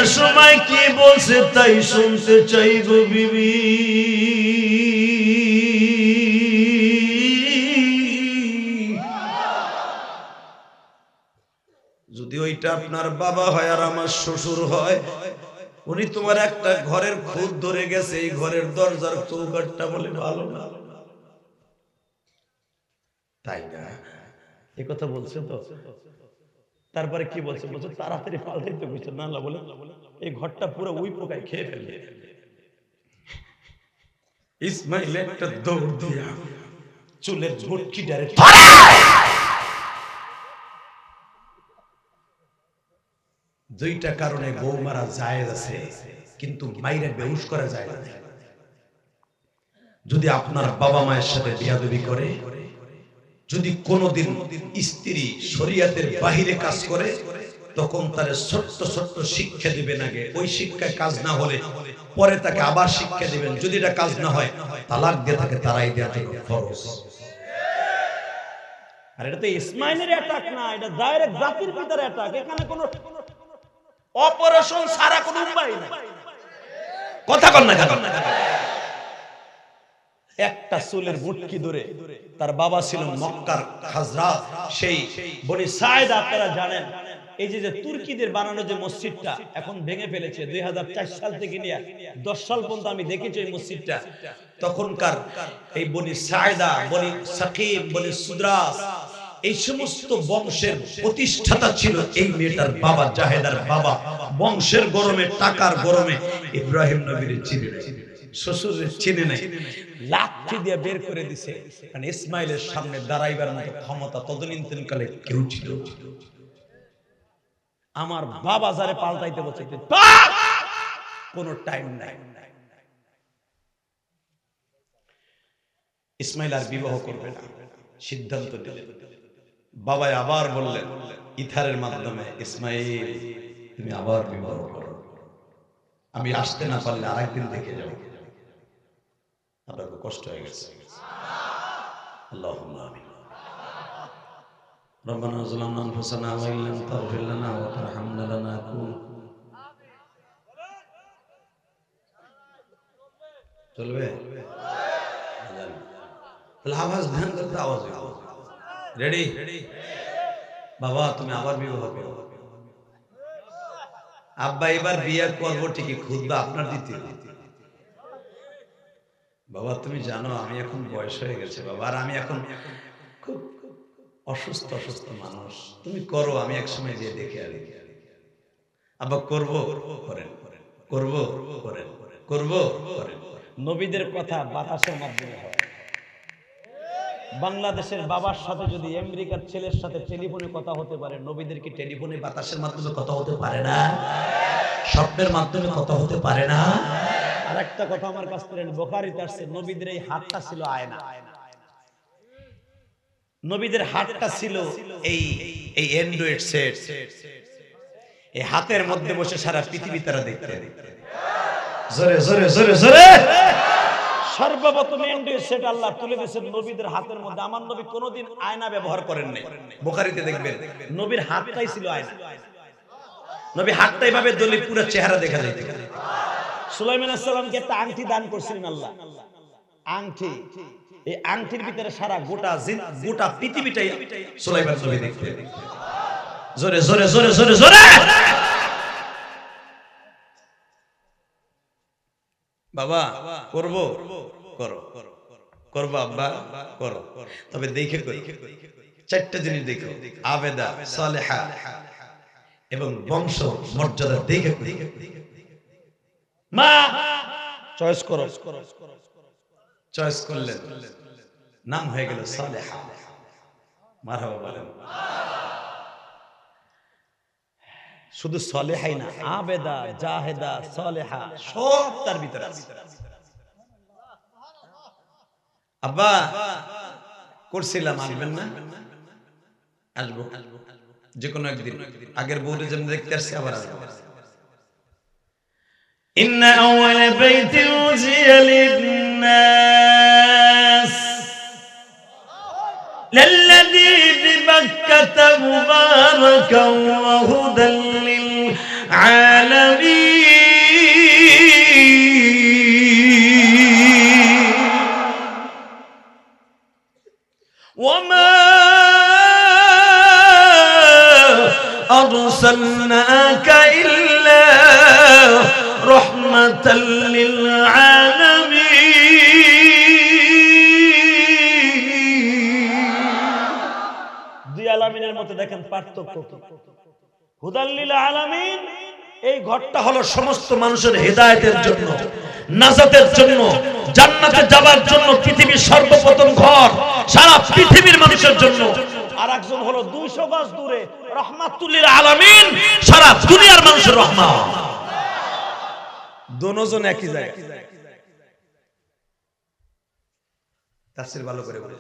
যাইবার সময় কি বলছে তাই শুনতে চাই গো বিবি। যদি ওইটা আপনার বাবা হয় আর আমার শ্বশুর হয়, উনি তোমার একটা ঘরের খুদ ধরে গেছে, এই ঘরের দরজার চৌকাঠটা বলে ভালো না, তাই না? এই কথা বলছে তো। তারপরে কি বলছে? বলছে তাড়াতাড়ি পাল্টাইতে বলছে না বলে এই ঘরটা পুরো উই পোকায় খেয়ে ফেলবে। ইসমাইল একটা দৌড় দিয়া চুলের ঝুটকি ডারে দুইটা কারণে বউ মারা জায়েজ আছে, কিন্তু মাইরে বেহুশ করা যায় না। যদি আপনার বাবা মায়ের সাথে বিয়াদবি করে, যদি কোনোদিন স্ত্রী শরীয়তের বাহিরে কাজ করে, তখন তার ছোট্ট ছোট্ট শিক্ষা দিবেন আগে। ওই শিক্ষায় কাজ না হলে পরে তাকে আবার শিক্ষা দিবেন। যদি এটা কাজ না হয়, তালাক দিয়ে তাকে তারাই দেওয়া জন্য ফরজ। আর এটা তো ইসমাইলের অ্যাটাক না, এটা ডাইরেক্ট জাতির পিতার অ্যাটাক। এখানে কোনো অপারেশন ছাড়া কোনো উপায় নাই। কথা কন না কেন? একটা চুলের মুটকি ধরে, তার বাবা ছিল মক্কার খাজরা, সেই বনি সাইদ। আপনারা জানেন এই যে তুর্কিদের বানানো যে মসজিদটা এখন ভেঙে ফেলেছে 2004 সাল থেকে নিয়ে 10 সাল পর্যন্ত আমি দেখেছি এই মসজিদটা। তখনকার এই বনি সাইদা, বনি সাকিব, বনি সুদ্রাস, এই সমস্ত বংশের প্রতিষ্ঠাতা ছিল এই মেয়েটার বাবা, জাহেদার বাবা। বংশের গরমে, টাকার গরমে ইব্রাহিম নবীর চিনে নাই, শ্বশুরের চিনে নাই, লাঠি দিয়ে বের করে দিছে। কারণ ইসমাইলের সামনে দাঁড়াইবার মতো ক্ষমতা তদনীন্তনকালে কেউ ছিল। আমার বাবা যারে পাল্টাইতে বলছে কোনো টাইম নাই। ইসমাইল আর বিবাহ করবে না সিদ্ধান্ত নিলেন। বাবা আবার বললেন ইথারের মাধ্যমে, ইসমাইল তুমি আবার বিবাহ করো, আমি আসতে না পারলে আরেকদিন দেখে যাও। আপনার কষ্ট হয়ে গেছে। আল্লাহুম্মা আমিন। রব্বানা যালামনা আনফুসানা ওয়া ইল্লাম তাগফির লানা ওয়া তারহামনা লানাকুন। চলবে? তাহলে আওয়াজ ধ্যান করতে, আওয়াজ রেডি? বাবা তুমি আবার বিবাহ করো। আব্বা এবার বিয়ে করবো ঠিকই, খুদবা আপনার দিতে। বাবা তুমি জানো আমি এখন বয়স হয়ে গেছে বাবা, আর আমি এখন খুব অসুস্থ মানুষ, তুমি করো, আমি একসময় দিয়ে দেখে আনি। আব্বা করবো, করেন, করবো, করেন, করবো, করেন। নবীদের কথা বাতাসের মাধ্যমে হয়। বাংলাদেশের বাবার সাথে যদি আমেরিকার ছেলের সাথে টেলিফোনে কথা হতে পারে, নবীদের কি টেলিফোনে বাতাসের মাধ্যমে কথা হতে পারে না? স্বপ্নের মাধ্যমে কথা হতে পারে না? আর একটা কথা আমার কাছ থেকে বুখারীতে আসছে, নবীদের এই হাতটা ছিল আয়না। নবীদের হাতটা ছিল এই অ্যান্ড্রয়েড সেট। এই হাতের মধ্যে বসে সারা পৃথিবী তারা দেখতে। জোরে জোরে জোরে জোরে। সর্বপ্রথম অ্যান্ড্রয়েড সেট আল্লাহ তুলে দিয়েছেন নবীদের হাতের মধ্যে। আমার নবী কোনোদিন আয়না ব্যবহার করেন নাই। বুখারীতে দেখবেন নবীর হাতটাই ছিল আয়না। নবী হাতটা এভাবে দলি পুরো চেহারা দেখা যায়। সুলাইমান আলাইহিস সালামকে একটা আংটি দান করেছিলেন আল্লাহ, আংটি। এই আংটির ভিতরে সারা গোটা পৃথিবীটাই সুলাইমান নবী দেখতেন। জোরে জোরে জোরে জোরে জোরে। বাবা করব, করো, করবো আব্বা করো, তবে দেখে করো। 4টা জিনিস দেখো, আবেদা, সালেহা এবং বংশ মর্যাদা দেখে। মা চয়েস করো, চয়েস করলেন, নাম হয়ে গেল সালেহা। মারহাবা বলেন। শুধু সালেহাই না, আবেদা, জাহেদা, সালেহা সব তার ভিতরে আছে। আব্বা করছিলাম, আসবেন না? আসবো, যে কোনো একদিন। আগের বউরে যেমন দেখতে আসছে আবার আসবো। إن أول بيت وزي للناس للذي ببكة مباركا وهدى العالمين وما أرسلناك إلا رحمة للعالمين দুই আলামিনের মধ্যে দেখেন পার্থক্য কি হুদাল লিল আলামিন এই ঘরটা হলো সমস্ত মানুষের হেদায়েতের জন্য নাজাতের জন্য জান্নাতে যাবার জন্য পৃথিবীর সর্বপ্রথম ঘর সারা পৃথিবীর মানুষের জন্য আর একজন হলো 200 গজ দূরে রাহমাতুল লিল আলামিন সারা দুনিয়ার মানুষের রহমত দুজন একই জায়গায় তাফসীর ভালো করে বলে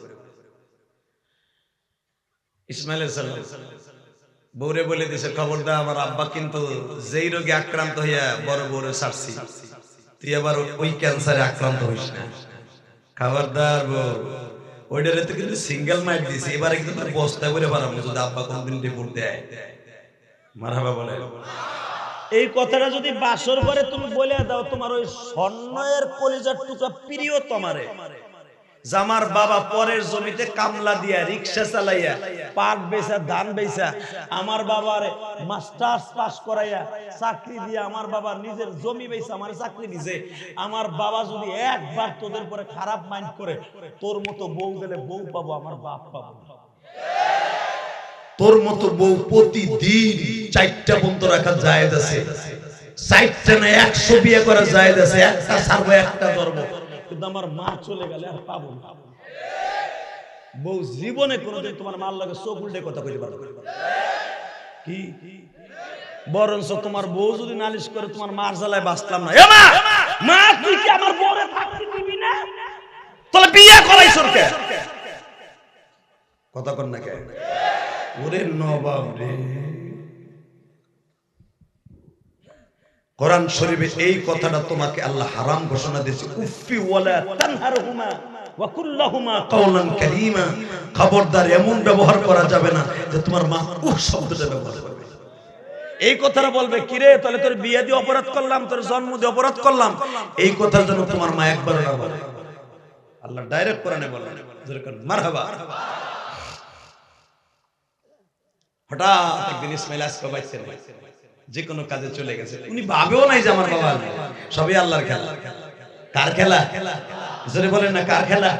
ইসমাঈল আলাইহিস সালাম বউরে বলে দিয়েছে খবরদার আমার আব্বা কিন্তু যেই রোগে আক্রান্ত হইয়া বড় বউরে ছাড়ছি তুই আবার ওই ক্যান্সারে আক্রান্ত হইস না খবরদার বউ ওইটারে তো কিন্তু সিঙ্গেল মাইট দিয়েছে এবারে কিন্তু বস্তা করে বানাবো যদি আব্বা কোনদিন রিপোর্ট দেয় মারহাবা বলে এই কথাটা যদি বাসর করে তুমি বলে দাও তোমার ওই স্বর্ণের কলিজার টুকরা প্রিয় তোমারে জামার বাবা পরের জমিতে কামলা দিয়া রিকশা চালাইয়া পাট বেচা ধান বেচা আমার বাবার মাস্টার্স পাস করাইয়া চাকরি দিয়া আমার বাবা নিজের জমি বেচা আমার চাকরি দিছে আমার বাবা যদি একবার তোদের পরে খারাপ মাইন্ড করে তোর মতো বউ দিলে বউ পাবো আমার বাপ পাবো তোর মতো বউ প্রতিদিন 4টা বন্ধ রাখা জায়েজ আছে 4টা না 100 বিয়ে করা জায়েজ আছে একটা ছাড়বো একটা ধরবো কিন্তু আমার মা চলে গেলে আর পাবো না বউ জীবনে কোনোদিন তোমার মার লাগে চোখ উল্টে কথা কইতে পারবে কি বরঞ্চ তোমার বউ যদি নালিশ করে তোমার মার জ্বালায় বাঁচলাম না এ মা মা তুই কি আমার বউরে থাকতে দিবি না তাহলে বিয়ে করাইছর কে কথা কর না কে ওরে নবাব রে কোরআন শরীফে এই কথাটা তোমাকে আল্লাহ হারাম ঘোষণা দিয়েছে উফি ওয়ালা তানহারহুমা ওয়া কুল্লাহুমা কাওলান কারীমা খবরদার এমন ব্যবহার করা যাবে না যে তোমার মা উফ শব্দটা ব্যবহার করবে এই কথাটা বলবে কি রে তাহলে তোর বিয়ে দিয়ে অপরাধ করলাম তোর জন্ম দিয়ে অপরাধ করলাম এই কথার জন্য তোমার মা একবার না বলে আল্লাহ ডাইরেক্ট কোরআনে বলেন যেরকম মারহাবা হঠাৎ একদিন ইসমাঈল আসকে বাইছেন যে কোনো কাজে চলে গেছে উনি ভাবেও নাই যে আমার বাবা সবই আল্লাহর খেলা কার খেলা জোরে বলেন না কার খেলা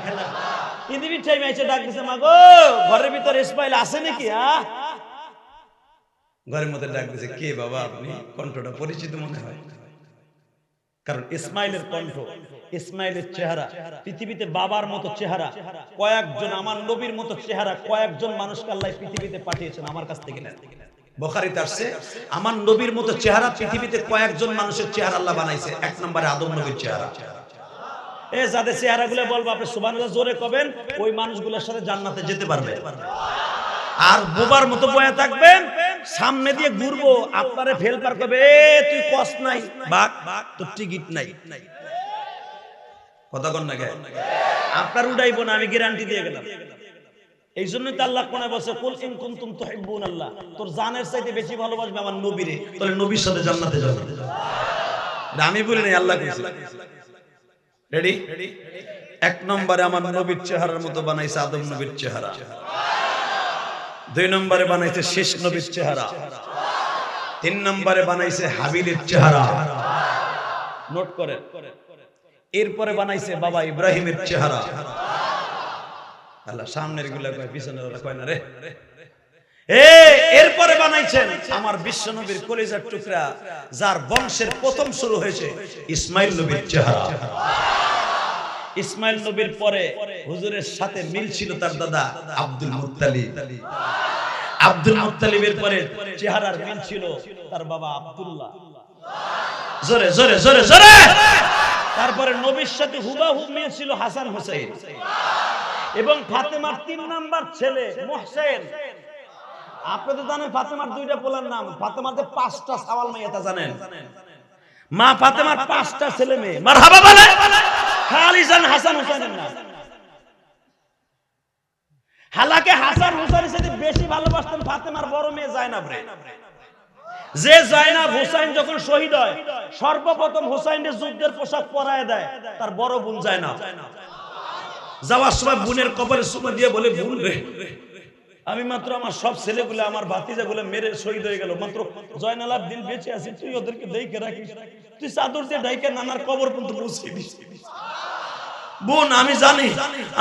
পৃথিবী টাইমে এসে ডাক দিছে মা গো ঘরের ভিতর ইসমাঈল আছে নাকি ঘরের মধ্যে ডাক দিছে কে বাবা আপনি কণ্ঠটা পরিচিত মনে হয় কারণ ইসমাঈলের কণ্ঠ ইসমাঈলের চেহারা পৃথিবীতে বাবার মতো চেহারা কয়েকজন আমার নবীর মতো চেহারা কয়েকজন মানুষকে আল্লাহ পৃথিবীতে পাঠিয়েছেন আমার কাছ থেকে না বুখারীতে আসছে আমার নবীর মতো চেহারা পৃথিবীতে কয়েকজন মানুষের চেহারা আল্লাহ বানাইছে এক নম্বরে আদম নবীর চেহারা এই যাদের চেহারাগুলো বলবো আপনি সুবহানাল্লাহ জোরে কবেন ওই মানুষগুলোর সাথে জান্নাতে যেতে পারবে আর বোবার মতো বয়া থাকবেন সামনে দিয়ে ঘুরবো আপনারে ফেল পার করবে তুই কষ্ট নাই বাক তোর টিকিট নাই কথা কন না কে আপনার উড়াইবো না আমি গ্যারান্টি দিয়ে গেলাম এই জন্যই তো আল্লাহ কোরআনে বলেছে কুল ইন কুনতুম তুহিব্বুনাল্লাহ তোর জানের চাইতে বেশি ভালোবাসবে আমার নবীরে তাহলে নবীর সাথে জান্নাতে যাবে আমি বলি নাই আল্লাহ কইছে রেডি এক নম্বরে আমার নবীর চেহারার মতো বানাইছে আদম নবীর চেহারা দুই নম্বরে বানাইছে শেষ নবীর চেহারা তিন নম্বরে বানাইছে হাবিলের চেহারা নোট করে এরপরে বানাইছে বাবা ইব্রাহিমের চেহারা আল্লাহ সামনের গুলা কয় পিছনের গুলা কয় না রে এরপরে বানাইছেন আমার বিশ্ব নবীর কলিজার টুকরা যার বংশের প্রথম শুরু হয়েছে ইসমাইল নবীর চেহারা ইসমাইল নবীর পরে হুজুরের সাথে মিল ছিল তার দাদা আব্দুল মুত্তালিব আব্দুল মুত্তালিবের পরে চেহারার মিল ছিল তার বাবা আব্দুল্লাহ জোরে জোরে জোরে জোরে তারপরে নবীর সাথে হুবাহু মিল ছিল হাসান হুসাইন এবং ফাতেমার 3 নাম্বার ছেলে মুহসিন আপনি তো জানেন ফাতেমার দুইটা পোলার নাম ফাতেমাতে 5টা সাওয়াল মেয়ে তা জানেন মা ফাতেমার 5টা ছেলে মেয়ে মারহাবা বলে খালি জান হাসান হুসাইনের নাম হালাকে হাসান হুসাইনের সাথে বেশি ভালোবাসতেন ফাতেমার বড় মেয়ে জায়নাব রে যে জয়নাব হুসাইন যখন শহীদ হয় সর্বপ্রথম হুসাইনের যুদ্ধের পোশাক পরায় দেয় তার বড় বোন জয়নাব। যাওয়ার সময় বোনের কপালে চুমা দিয়ে বলে, বোন রে, আমি মাত্র আমার সব ছেলেগুলো আমার ভাতিজাগুলো মেরে শহীদ হয়ে গেল, মাত্র জয়নাল আবদিন বেঁচে আছি, তুই ওদেরকে দেখে রাখিস, তুই চাদর দিয়ে ডাইকে নানার কবর পর্যন্ত পৌঁছে দিস। বোন, আমি জানি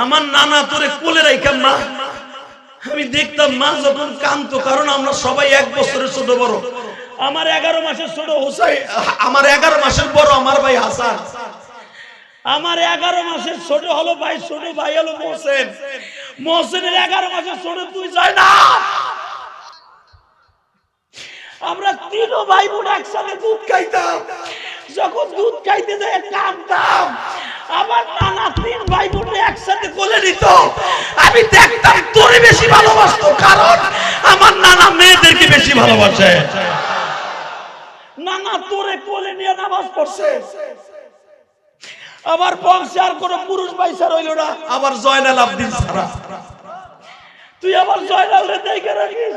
আমার নানা তোরে কোলে রাইখা মা, আমি দেখতাম মা যখন কাঁদতো, কারণ আমরা সবাই 1 বছরের ছোট বড়। আমার 11 মাসের ছোট হুসাইন, আমার 11 মাসের বড় আমার ভাই হাসান, আমার 11 মাসের ছোট হলো ভাই, ছোট ভাই হলো মোহসেন, মোহসেনের 11 মাসের ছোট তুই যায় না। আমরা 3 ভাই বোন একসাথে দুধ খাইতাম, যখন দুধ খাইতে যায় কাঁদতাম, আমার নানা 3 ভাই বোন একসাথে কোলে নিত, আমি দেখতাম তোরে বেশি ভালোবাসতো, কারণ আমার নানা মেয়েদেরকে বেশি ভালোবাসে। নানা তোরে কোলে নিয়ে নামাজ পড়ছে, আমার বংশে আর কোন পুরুষ পয়সা রইল না, আবার জয়নাল আবদিন ছাড়া। তুই আবার জয়নালরে দেখে রাখিস,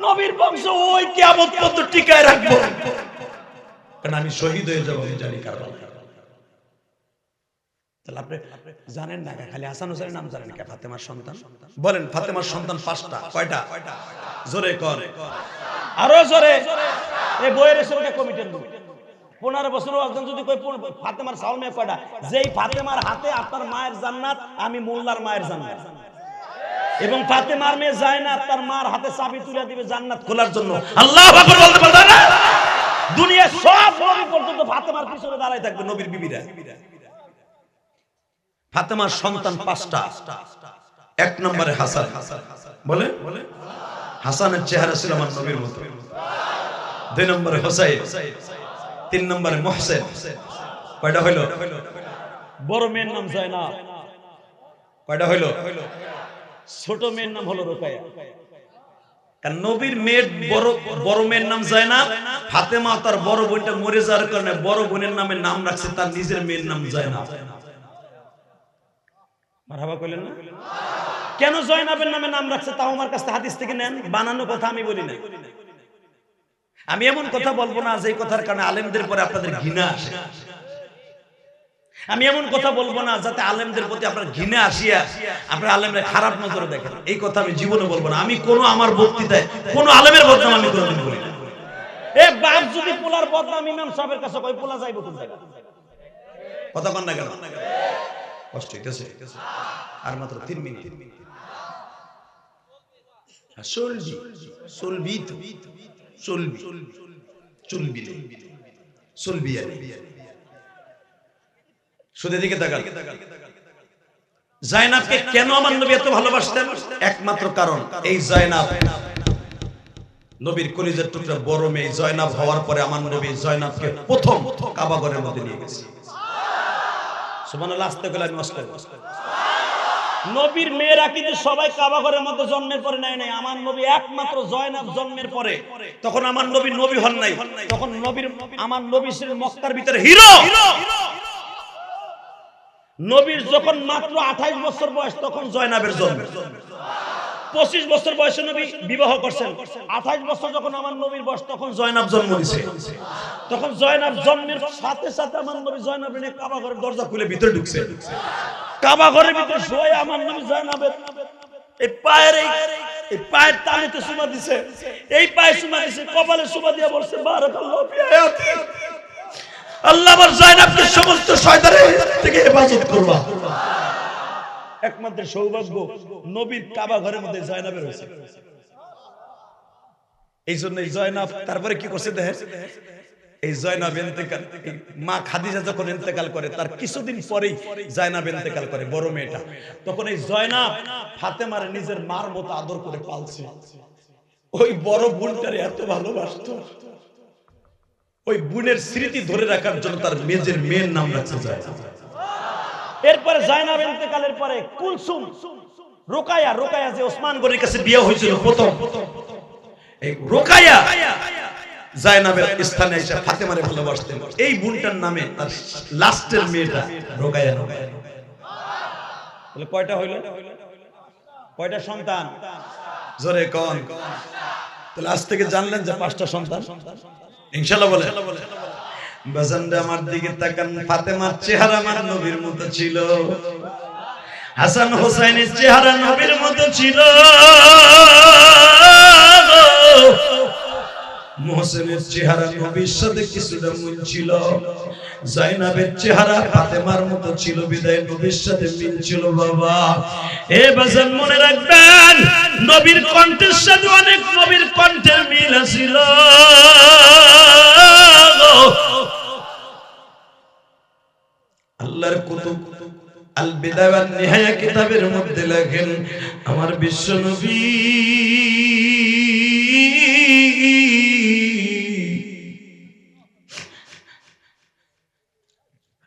নবীর বংশ ওই কিয়ামত পর্যন্ত টিকায় রাখবো, কারণ আমি শহীদ হয়ে যাবো, আমি জানি কারণ। তাহলে আপনি জানেন না, খালি হাসান হোসেনের নাম জানেন কে? ফাতেমার সন্তান বলেন, ফাতেমার সন্তান 5টা, কয়টা? জোরে কর, আরো জোরে। এই বইয়ের সঙ্গে কমিটির লোক 15 বছর একজন যদি কই ফাতেমার সাউল মেয়ে কয়টা? যেই ফাতেমার হাতে আপনার মায়ের জান্নাত, আমি মোল্লার মায়ের জান্নাত, এবং ফাতেমার মেয়ে জায়নাব তার মার হাতে চাবি তুলে দিবে জান্নাত খোলার জন্য। আল্লাহু আকবার বলতে পারবেন না? দুনিয়ার সব নবী পর্যন্ত ফাতেমার পিছনে দাঁড়ায় থাকবে, নবীর বিবিরা। ফাতেমার সন্তান 5টা। 1 নম্বরে হাসান, বলে হাসানের চেহারা ছিল আমার নবীর মতো। 2 নম্বরে হুসাইন, 3 নম্বরে মোহসেন। কয়টা হইল? বড় মেয়ের নাম জয়নাব। কয়টা হইল? ছোট মেয়ের নাম হলো রোকায়া। কারণ নবীর মেয়ের বড় মেয়ের নাম জয়নাব, ফাতেমা তার বড় বোনটা মরে যাওয়ার কারণে বড় বোনের নামে নাম রাখছে তার নিজের মেয়ের নাম জয়নাব। মারহাবা কইলেন না? কেন জয়নাবের নামে নাম রাখছে তাও আমার কাছে হাদিস থেকে নেন, বানানো কথা আমি বলি না। আমি এমন কথা বলবো না যে কথার কারণে আলেমদের পরে আপনাদের ঘৃণা আসে। আমি এমন কথা বলবো না যাতে আলেমদের প্রতি আপনার ঘৃণা আসিয়া আপনার আলেমরা খারাপ নজরে দেখেন, এই কথা আমি জীবনে বলবো না। আমি কোনো আমার বক্তৃতায় কোনো আলেমের বদনাম আমি কোনোদিন বলি না। এ বাপ যদি পোলার বদনাম ইমাম সাহেবের কাছে কই, পোলা যাইবো কোন জায়গা? কথা কন না কেন? কষ্ট হইতেছে, আর মাত্র 3 মিনিট। চলবি চলবি তো চলবি চলবি চলবি আর শুধু এদিকে তাকান। জায়নাবকে কেন আমার নবী এত ভালোবাসতেন? একমাত্র কারণ এই জয়নাব নবীর কলিজার টুকরা বড় মেয়ে। জয়নাব হওয়ার পরে আমার নবী জয়নাবকে প্রথম কাবা ঘরের মধ্যে নিয়ে গেছে। সুবহানাল্লাহ, আস্তে করে আমি ওয়াজ করব। নবীর মেয়েরা কিন্তু সবাই কাবা ঘরের মধ্যে জন্মের পরে নাই নাই, আমার নবী একমাত্র জয়নাব জন্মের পরে। তখন আমার নবী নবী হন নাই, তখন নবীর আমার নবী ছিলেন মক্কার ভিতরে হিরো। নবীর যখন মাত্র 28 বছর বয়স তখন জয়নাবের জন্ম। 25 বছর বয়সে নবী বিবাহ করছেন। 28 বছর যখন আমার নবীর বয়স তখন জয়নাব জন্ম নিছে। তখন জয়নাব জন্মের সাথে সাথে আমার নবী জয়নাব নিয়ে কাবা ঘরের দরজা খুলে ভিতরে ঢুকছে। কাবা ঘরের ভিতরে শুয়ে আমার নবী জয়নাবের এই পায়ের তালুতে চুমা দিছে, এই পায়ে চুমা দিছে, কপালে চুমা দিয়ে বলছে বারাকাল্লাহু ফি হায়াতি, আল্লাহ আমার জয়নাবকে সমস্ত শয়তানের থেকে হেফাজত করবা। একমাত্র সৌভাগ্য নবীর কাবা ঘরের মধ্যে জয়নাবের হয়েছে। এই জন্য জয়নাব তারপরে কি করছে দেখেন, এই জয়নাব ইন্তেকাল, মা খাদিজা যখন ইন্তেকাল করে তার কিছুদিন পরেই জয়নাব ইন্তেকাল করে, বড় মেয়েটা। তখন এই জয়নাব ফাতেমার নিজের মার মতো আদর করে পালছে। ওই বড় বোনটারে এত ভালোবাসতো, ওই বোনের স্মৃতি ধরে রাখার জন্য তার মেয়ের নাম রাখছে জয়নাব। এরপরে জয়নাব ইন্তেকালের পরে কুলসুম, রোকায়া যে ওসমান গনির কাছে বিয়ে হয়েছিল প্রথম, এই রোকায়া জয়নাবের স্থানে এসে ফাতেমারে ভালোবাসতেন। এই বোনটার নামে তার লাস্টের মেয়েটা রোকায়া। তাহলে কয়টা হইল? কয়টা সন্তান? জোরে কোন? তো তাহলে আজ থেকে জানলেন যে 5টা সন্তান ইনশাআল্লাহ বলে। বাজানরা আমার দিকে তাকান, ফাতেমার চেহারা আমার নবীর মতো ছিল, হাসান হোসেনের চেহারা নবীর মতো ছিল, মোহসেনের চেহারা নবীর সাথে কিছুটা মিল ছিল, জাইনাবের চেহারা ফাতেমার মতো ছিল বিদায় নবীর সাথে মিল ছিল। বাবা এ বাজান মনে রাখবেন, নবীর কণ্ঠের সাথে অনেক নবীর কণ্ঠের মিল ছিল। আল্লাহর কুতুব আল বিদায়া ওয়ান নিহায়া কিতাবের মধ্যে লেখেন, আমার বিশ্ব নবী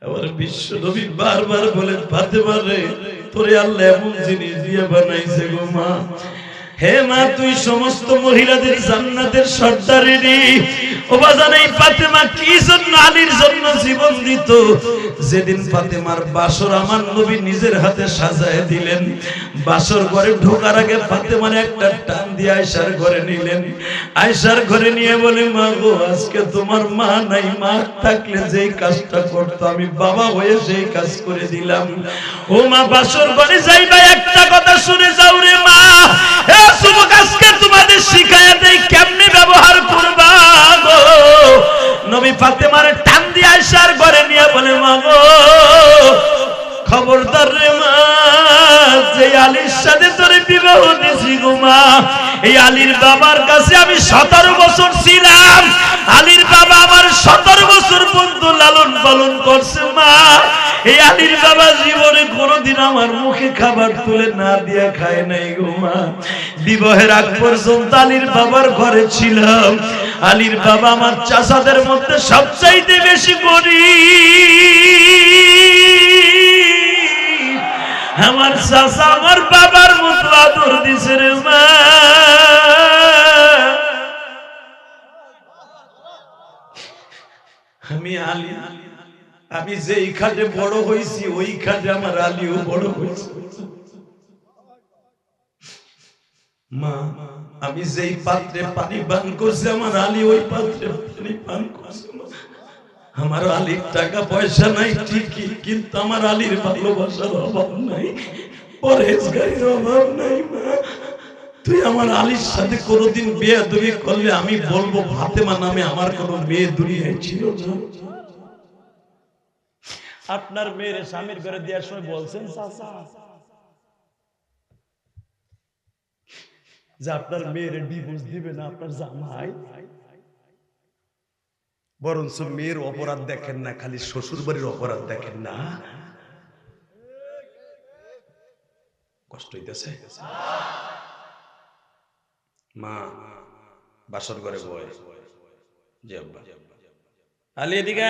আমার বিশ্ব নবী বারবার বলেন, ফাতেমা রে তোরে আল্লাহ এমন জিনিস দিয়ে বানাইছে গো মা, হে মা তুই সমস্ত মহিলাদের জান্নাতের সর্দারিনী। ও বাজান এই ফাতেমা কি জন্য আলীর জন্য জীবন দিত? যেদিন ফাতেমার বাসর আমার নবী নিজের হাতে সাজায় দিলেন, বাসর ঘরে ঢোকার আগে ফাতেমার একটা টান দিয়ে আয়েশার ঘরে নিলেন, আয়েশার ঘরে নিয়ে বলে, মা গো আজকে তোমার মা নাই, মা থাকলে যেই কাজটা করতো আমি বাবা হয়ে সেই কাজ করে দিলাম। ও মা বাসর ঘরে যাইবা একটা কথা শুনে যাও রে মা, হে যুবক আজকে তোমাদের শিখায়া দেই কেমনে ব্যবহার করবা গো। নবী ফাতেমার টান দিয়ে আয়েশার ঘরে নিয়ে বলে, মা গো খবরদার রে মা, যে আলীর সাথে তোরে বিবাহ দিছি গো মা, এই আলীর বাবার কাছে আমি 17 বছর ছিলাম, আলীর বাবা আমার 17 বছর পর্যন্ত লালন পালন করছে মা, এই আলীর বাবা জীবনে কোনোদিন আমার মুখে খাবার তুলে না দিয়ে খায় নাই গো মা। বিবাহের আগ পর্যন্ত আলীর বাবার ঘরে ছিলাম, আলীর বাবা আমার চাচাদের মধ্যে সবচাইতে বেশি গরিব, আমার চাচা আমার বাবার মতো আদর দিছে রে মা। আমি আলী, আমি যেই খাটে বড় হয়েছি ওই খাটে আমার আলীও বড় হয়েছে মা। আমি যেই পাত্রে পানি পান করছি আমার আলী ওই পাত্রে পানি পান করছে। আমার আলীর টাকা পয়সা নাই ঠিকই, কিন্তু আমার আলীর ভালোবাসার অভাব নাই, পরহেজগারির অভাব নাই মা। তুই আমার আলীর সাথে কোনোদিন বেয়াদবি করলে আমি বলবো ফাতেমা নামে আমার কোনো মেয়ে দুনিয়ায় ছিল না। আপনার মেয়ের স্বামীর ঘরে দেওয়ার সময় বলছেন চাচা যে আপনার মেয়ের ডিভোর্স দিবে না আপনার জামাই? বরঞ্চ মেয়ের অপরাধ দেখেন না, খালি শ্বশুর বাড়ির অপরাধ দেখেন না। কষ্ট হইতেছে মা, বাসর ঘরে বয় যে আব্বা আলী এদিকে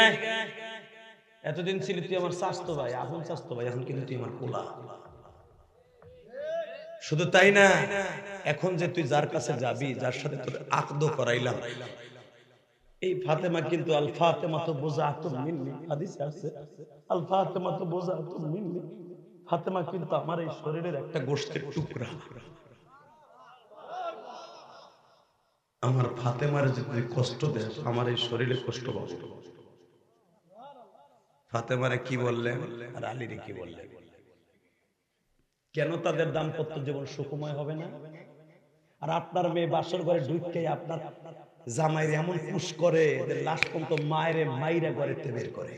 এতদিন ছিল তুই আমার স্বাস্থ্য ভাই, আপন স্বাস্থ্য ভাই, এখন কিন্তু তুই আমার পোলা। শুধু তাই না, এখন যে তুই যার কাছে যাবি, যার সাথে তোর আকদ করাইলাম, এই ফাতেমা কিন্তু আল ফাতেমা তো বোঝাতুম মিন্নি, হাদিসে আছে আল ফাতেমা তো বোঝাতুম মিন্নি, ফাতেমা কিন্তু আমার এই শরীরের একটা গোশতের টুকরা। আমার ফাতেমার যে তুই কষ্ট দেস, আমার এই শরীরে কষ্ট পাবো। ফাতেমারে কি বললেন আর আলীরে কি বললেন? কেন তাদের দাম্পত্য জীবন সুখময় হবে না? আর আপনার মেয়ে বাসর ঘরে ঢুকে আপনার জামাইরে এমন পুশ করে, এদের লাশ পর্যন্ত মায়েরে মাইরা ঘরে বের করে।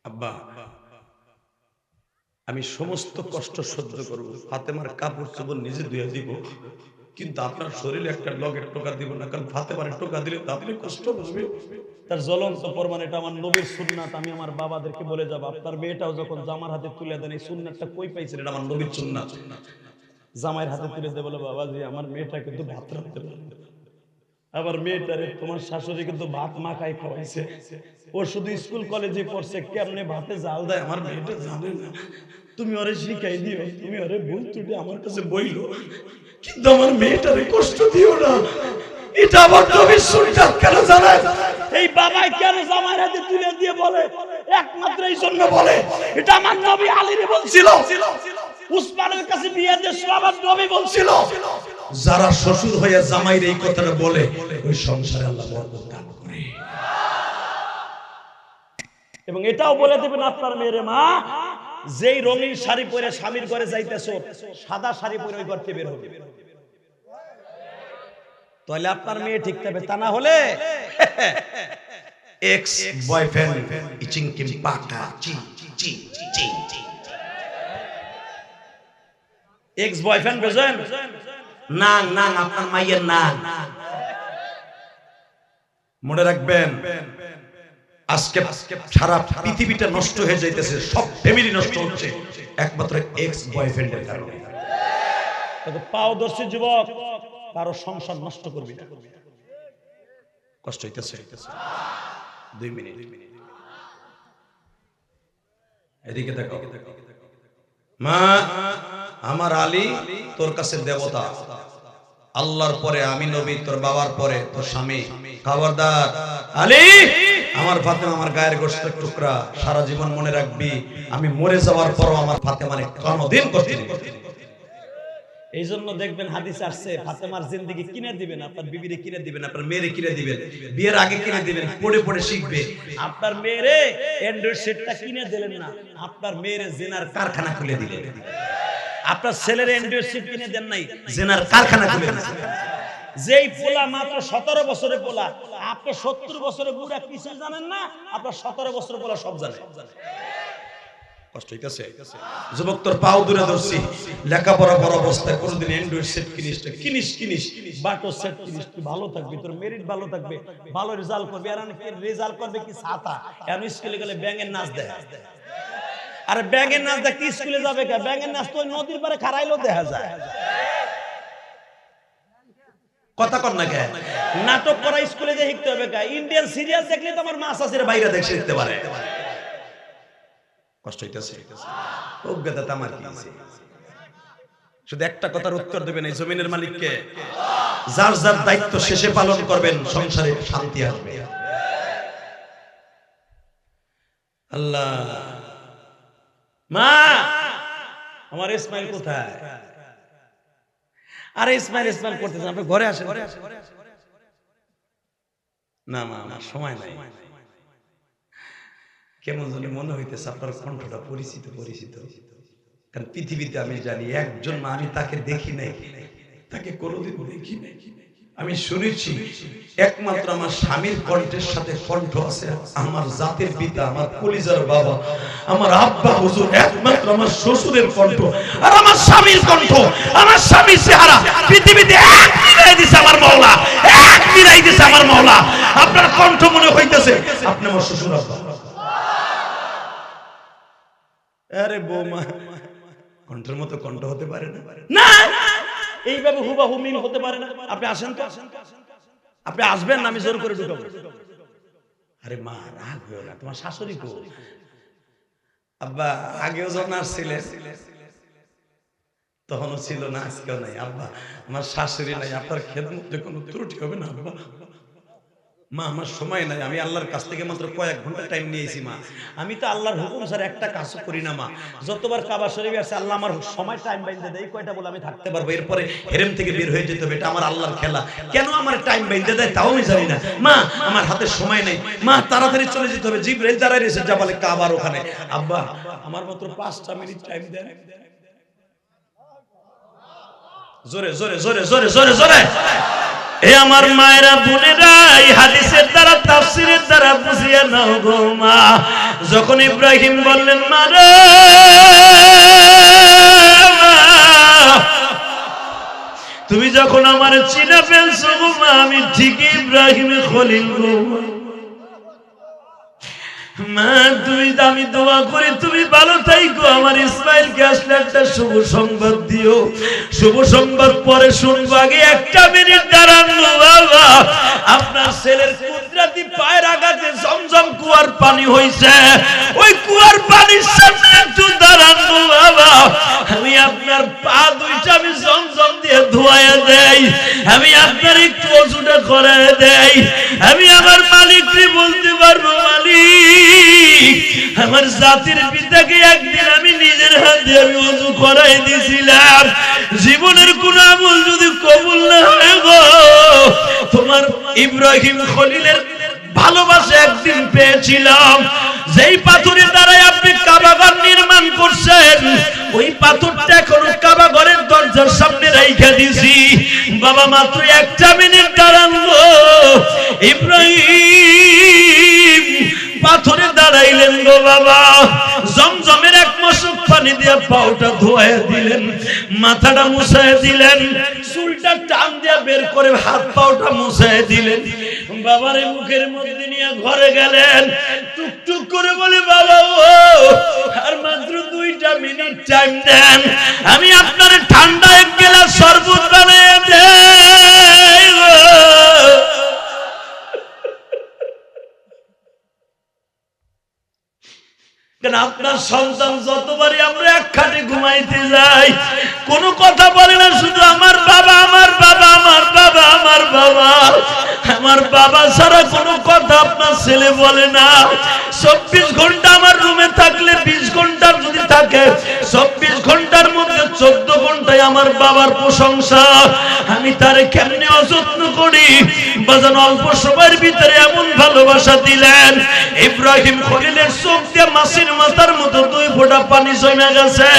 আব্বা আমি সমস্ত কষ্ট সহ্য করব, ফাতেমার কাপড় চোপড় নিজে ধুয়ে দিব, কিন্তু আপনার শরীরে একটা লগের টোকা দিব না, কারণ ফাতেমার টোকা দিলে তো আপনি কষ্ট পাবেন। তার জ্বলন্ত প্রমাণ, এটা আমার নবীর সুন্নাত। আমি আমার বাবাদেরকে বলে যাব, আপনার মেয়েটাও যখন জামার হাতে তুলে দেন, এই সুন্নাতটা কই পাইছেন? এটা আমার নবীর সুন্নাত। জামাইয়ের হাতে তুলে দেয়, বলে বাবা জি আমার মেয়েটা কিন্তু ভাত রাখতে পারে, আবার মেয়েটারে তোমার শাশুড়ি কিন্তু ভাত মাখাই খাওয়াইছে, ও শুধু স্কুল কলেজে পড়ছে, কেমনে ভাতে জাল দেয় আমার মেয়েটা জানে না, তুমি ওরে শিখাই দিও, তুমি ওরে ভুল ত্রুটি আমার কাছে বইলো, কিন্তু আমার মেয়েটারে কষ্ট দিও না। এটা আবার নবীর সুন্নাত কেন জানেন? এই বাবাই কেন জামাইয়ের হাতে তুলে দিয়ে বলে একমাত্র এই জন্য বলে, এটা আমার নবী আলীরে বলছিল, উসমানের কাছে বিয়ে দিয়ে আমার নবী বলছিল, যারা শ্বশুর হয়ে জামাইর এই কথাটা বলে ওই সংসারে আল্লাহ বরকত দান করে। এবং এটাও বলে দেবেন আপনার মেয়েরে, মা যেই রঙিন শাড়ি পরে স্বামীর ঘরে যাইতেছো, সাদা শাড়ি পরে ওই ঘর থেকে বের হবে, তাহলে আপনার মেয়ে ঠিক থাকবে। তা না হলে এক্স বয়ফ্রেন্ড ইচিং কিম পাকা চি চি চি, এক্স বয়ফ্রেন্ড বুঝেন না? না আপনার মাইয়ের না, মনে রাখবেন আজকে সারা পৃথিবীটা নষ্ট হয়ে যাইতেছে, সব ফ্যামিলি নষ্ট হচ্ছে একমাত্র এক্স বয়ফ্রেন্ডের কারণে। পাওদর্শী যুবক কারো সংসার নষ্ট করবি না, কষ্ট হইতেছে। 2 মিনিট এদিকে দেখো। মা আমার আলী তোর কাছে দেবতা, আল্লাহর পরে আমি নবী, তোর বাবার পরে তোর স্বামী। খবরদার আলী, আমার ফাতেমা আমার গায়ের গোশতের টুকরা, সারা জীবন মনে রাখবি আমি মরে যাওয়ার পরও আমার ফাতেমারে কোনদিন কষ্ট দিবি। এই জন্য দেখবেন হাদিসে আসছে, ফাতেমার জিন্দেগি কিনে দিবেন, আপনার বিবিরে কিনে দিবেন, আপনার মেয়েরে কিনে দিবেন, বিয়ের আগে কিনে দিবেন, পড়ে পড়ে শিখবে। আপনার মেয়েরে অ্যান্ড্রয়েড সেটটা কিনে দিলেন না, আপনার মেয়েরে জিনার কারখানা খুলে দিলেন। আপনার ছেলের অ্যান্ড্রয়েড সেট কিনে দেন নাই, জিনার কারখানা খুলে দিলেন। যেই পোলা মাত্র 17 বছরের পোলা, আপনি 70 বছরের বুড়া কিছু জানেন না, আপনার 17 বছরের পোলা সব জানে। কষ্ট হইতেছে যুবক, তোর পাও দূরে ধরছি, লেখাপড়া বড় অবস্থায় কোনদিন অ্যান্ড্রয়েড সেট কিনিস বাটো সেট কিনিস, তুই ভালো থাকবি, তোর মেরিট ভালো থাকবে, ভালো রেজাল্ট করবি। আর রেজাল্ট করবে কি ছাতা, এখন স্কুলে গেলে ব্যাঙের নাচ দেয়। আরে ব্যাঙের নাচ দেখ, স্কুলে যাবে কে? ব্যাঙের নাচ তো নদীর পারে খারাইলেও দেখা যায়। কথা কর না কে? নাটক করা স্কুলে যে শিখতে হবে কে? ইন্ডিয়ান সিরিয়াল দেখলে তো আমার মাছ আছে বাইরে দেখে শিখতে পারে। কষ্ট হইতেছে, অজ্ঞতা তামার কি আছে? শুধু একটা কথার উত্তর দেবেন, এই জমিনের মালিককে। যার যার দায়িত্ব শেষে পালন করবেন, সংসারে শান্তি আসবে। আল্লাহ, মা আমার ইসমাইল কোথায়? আরে ইসমাইল করতেছেন, আপনি ঘরে আসেন। না মা আমার সময় নাই। কেমন জানি মনে হইতেছে আপনার কণ্ঠটা পরিচিত। কারণ পৃথিবীতে আমি জানি একজন মা, আমি তাকে দেখি নাই, তাকে কোনোদিন দেখি নাই। আমি শুনেছি একমাত্র আমার স্বামীর কণ্ঠের সাথে কণ্ঠ আছে আমার জাতির পিতা, আমার কলিজার বাবা, আমার আব্বা হুজুর, একমাত্র আমার শ্বশুরের কণ্ঠ আর আমার স্বামীর কণ্ঠ, আমার স্বামীর চেহারা পৃথিবীতে এক মিলাই দিছে আমার মাওলা, এক মিলাই দিছে আমার মাওলা। আপনার কণ্ঠ মনে হইতেছে আপনি আমার শ্বশুর আব্বা। আরে বৌমা, কণ্ঠের মতো কণ্ঠ হতে পারে না, এইভাবে হুবাহু মিল হতে পারে না। আপনি আসেন তো, আপনি আসবেন না, আমি জোর করে ঢুকাবো। আরে মা রাগ হইও না, তোমার শাশুড়ি কো? আব্বা আগেও যখন আসছিলেন তখনও ছিল না, আজকেও নাই। আব্বা আমার শাশুড়ি নাই, আপনার খেদমতে কোনো ত্রুটি হবে না আব্বা। মা আমার সময় নাই, আমি আল্লাহর কাছ থেকে মাত্র কয়েক ঘন্টা টাইম নিয়েছি মা। আমি তো আল্লাহর হুকুম ছাড়া একটা কাজ করি না মা। যতবার কাবা শরীফে আসে আল্লাহ আমার সময় টাইম বাইন্ধে দেয়, কয়টা বলে আমি থাকতে পারবো, এরপরে হেরেম থেকে বের হয়ে যেতে হবে। এটা আমার আল্লাহর খেলা, কেন আমার টাইম বাইন্ধে দেয় তাও আমি জানি না। মা আমার হাতে সময় নেই, মা তাড়াতাড়ি চলে যেতে হবে, জিবরাইল দাঁড়ায় রয়েছে জাবালে কাবার ওখানে। আব্বা আমার মাত্র 5টা মিনিট টাইম দেন। জোরে জোরে জোরে জোরে জোরে জোরে। এ আমার মায়েরা বোনেরা, এই হাদিসের দ্বারা তাফসীরের দ্বারা বুঝিয়ে নাও গো মা। যখন ইব্রাহিম বললেন মা রে, তুমি যখন আমার চিনা ফেলছো গো মা, আমি ঠিকই ইব্রাহিম খলিল গো মা। আমি দোয়া করি তুমি ভালো থাইকো, আমার ইসমাইলকে আসলে একটা শুভ সংবাদ দিও। শুভ সংবাদ পরে শুনবো, আগে একটা মিনিট দাঁড়ান বাবা। আপনার ছেলের কুদরতি পায়ের আঘাতে জমজম কুয়ার পানি হইছে, ওই কুয়ার পানির সামনে একটু দাঁড়ান বাবা। আমি আপনার পা দুইটা আমি জমজম দিয়ে ধোয়া দেই, আমি আপনার একটু ওষুধটা করে দেই। আমি আমার মালিককে বলতে পারবো, মালিক আমার জাতির পিতাকে একদিন আমি নিজের হাত দিয়ে আমি ওযু করাই দিয়েছিলাম। জীবনের কোন আমল যদি কবুল না হয় গো, তোমার ইব্রাহিম খলিলের ভালোবাসা একদিন পেয়েছিলাম। যেই পাথরের দ্বারাই আপনি কাবাঘর নির্মাণ করছেন, ওই পাথরটা এখনো কাবাঘরের দরজার সামনে রাইখা দিছি। বাবা মাত্র একটা মিনিট দাঁড়ান গো, ইব্রাহিম পাথরে দাঁড়াইলেন গো বাবা। জমজমের এক মশক পানি দিয়ে পাউটা ধোয়া দিলেন, মাথাটা মুছায় দিলেন, চুলটা টান দিয়ে বের করে হাত পাউটা মুছায় দিলেন। বাবারে মুখের মধ্যে নিয়ে ঘরে গেলেন, টুকটুক করে বলে বাবা ও আর মাত্র 2টা মিনিট টাইম দেন, আমি আপনার ঠান্ডা এক গ্লাস শরবত বানিয়ে দেই গো। কেন আপনার সন্তান যতবারই আমরা এক খাটে ঘুমাইতে যাই, কোনো কথা বলে না, শুধু আমার বাবা আমার বাবা আমার বাবা আমার বাবা আমার বাবা ছাড়া কোনো কথা আপনার ছেলে বলে না। 24 ঘন্টা আমার রুমে থাকলে 20 ঘন্টা যদি থাকে, 24 ঘন্টার মধ্যে 14 ঘন্টায় আমার বাবার প্রশংসা। আমি তারে কেমনে অযত্ন করি বাজান, অল্প সময়ের ভিতরে এমন ভালোবাসা দিলেন। ইব্রাহিম খলিলের চোখ দিয়ে মাসির মাথার মতো 2 ফোঁটা পানি জমে গেছে।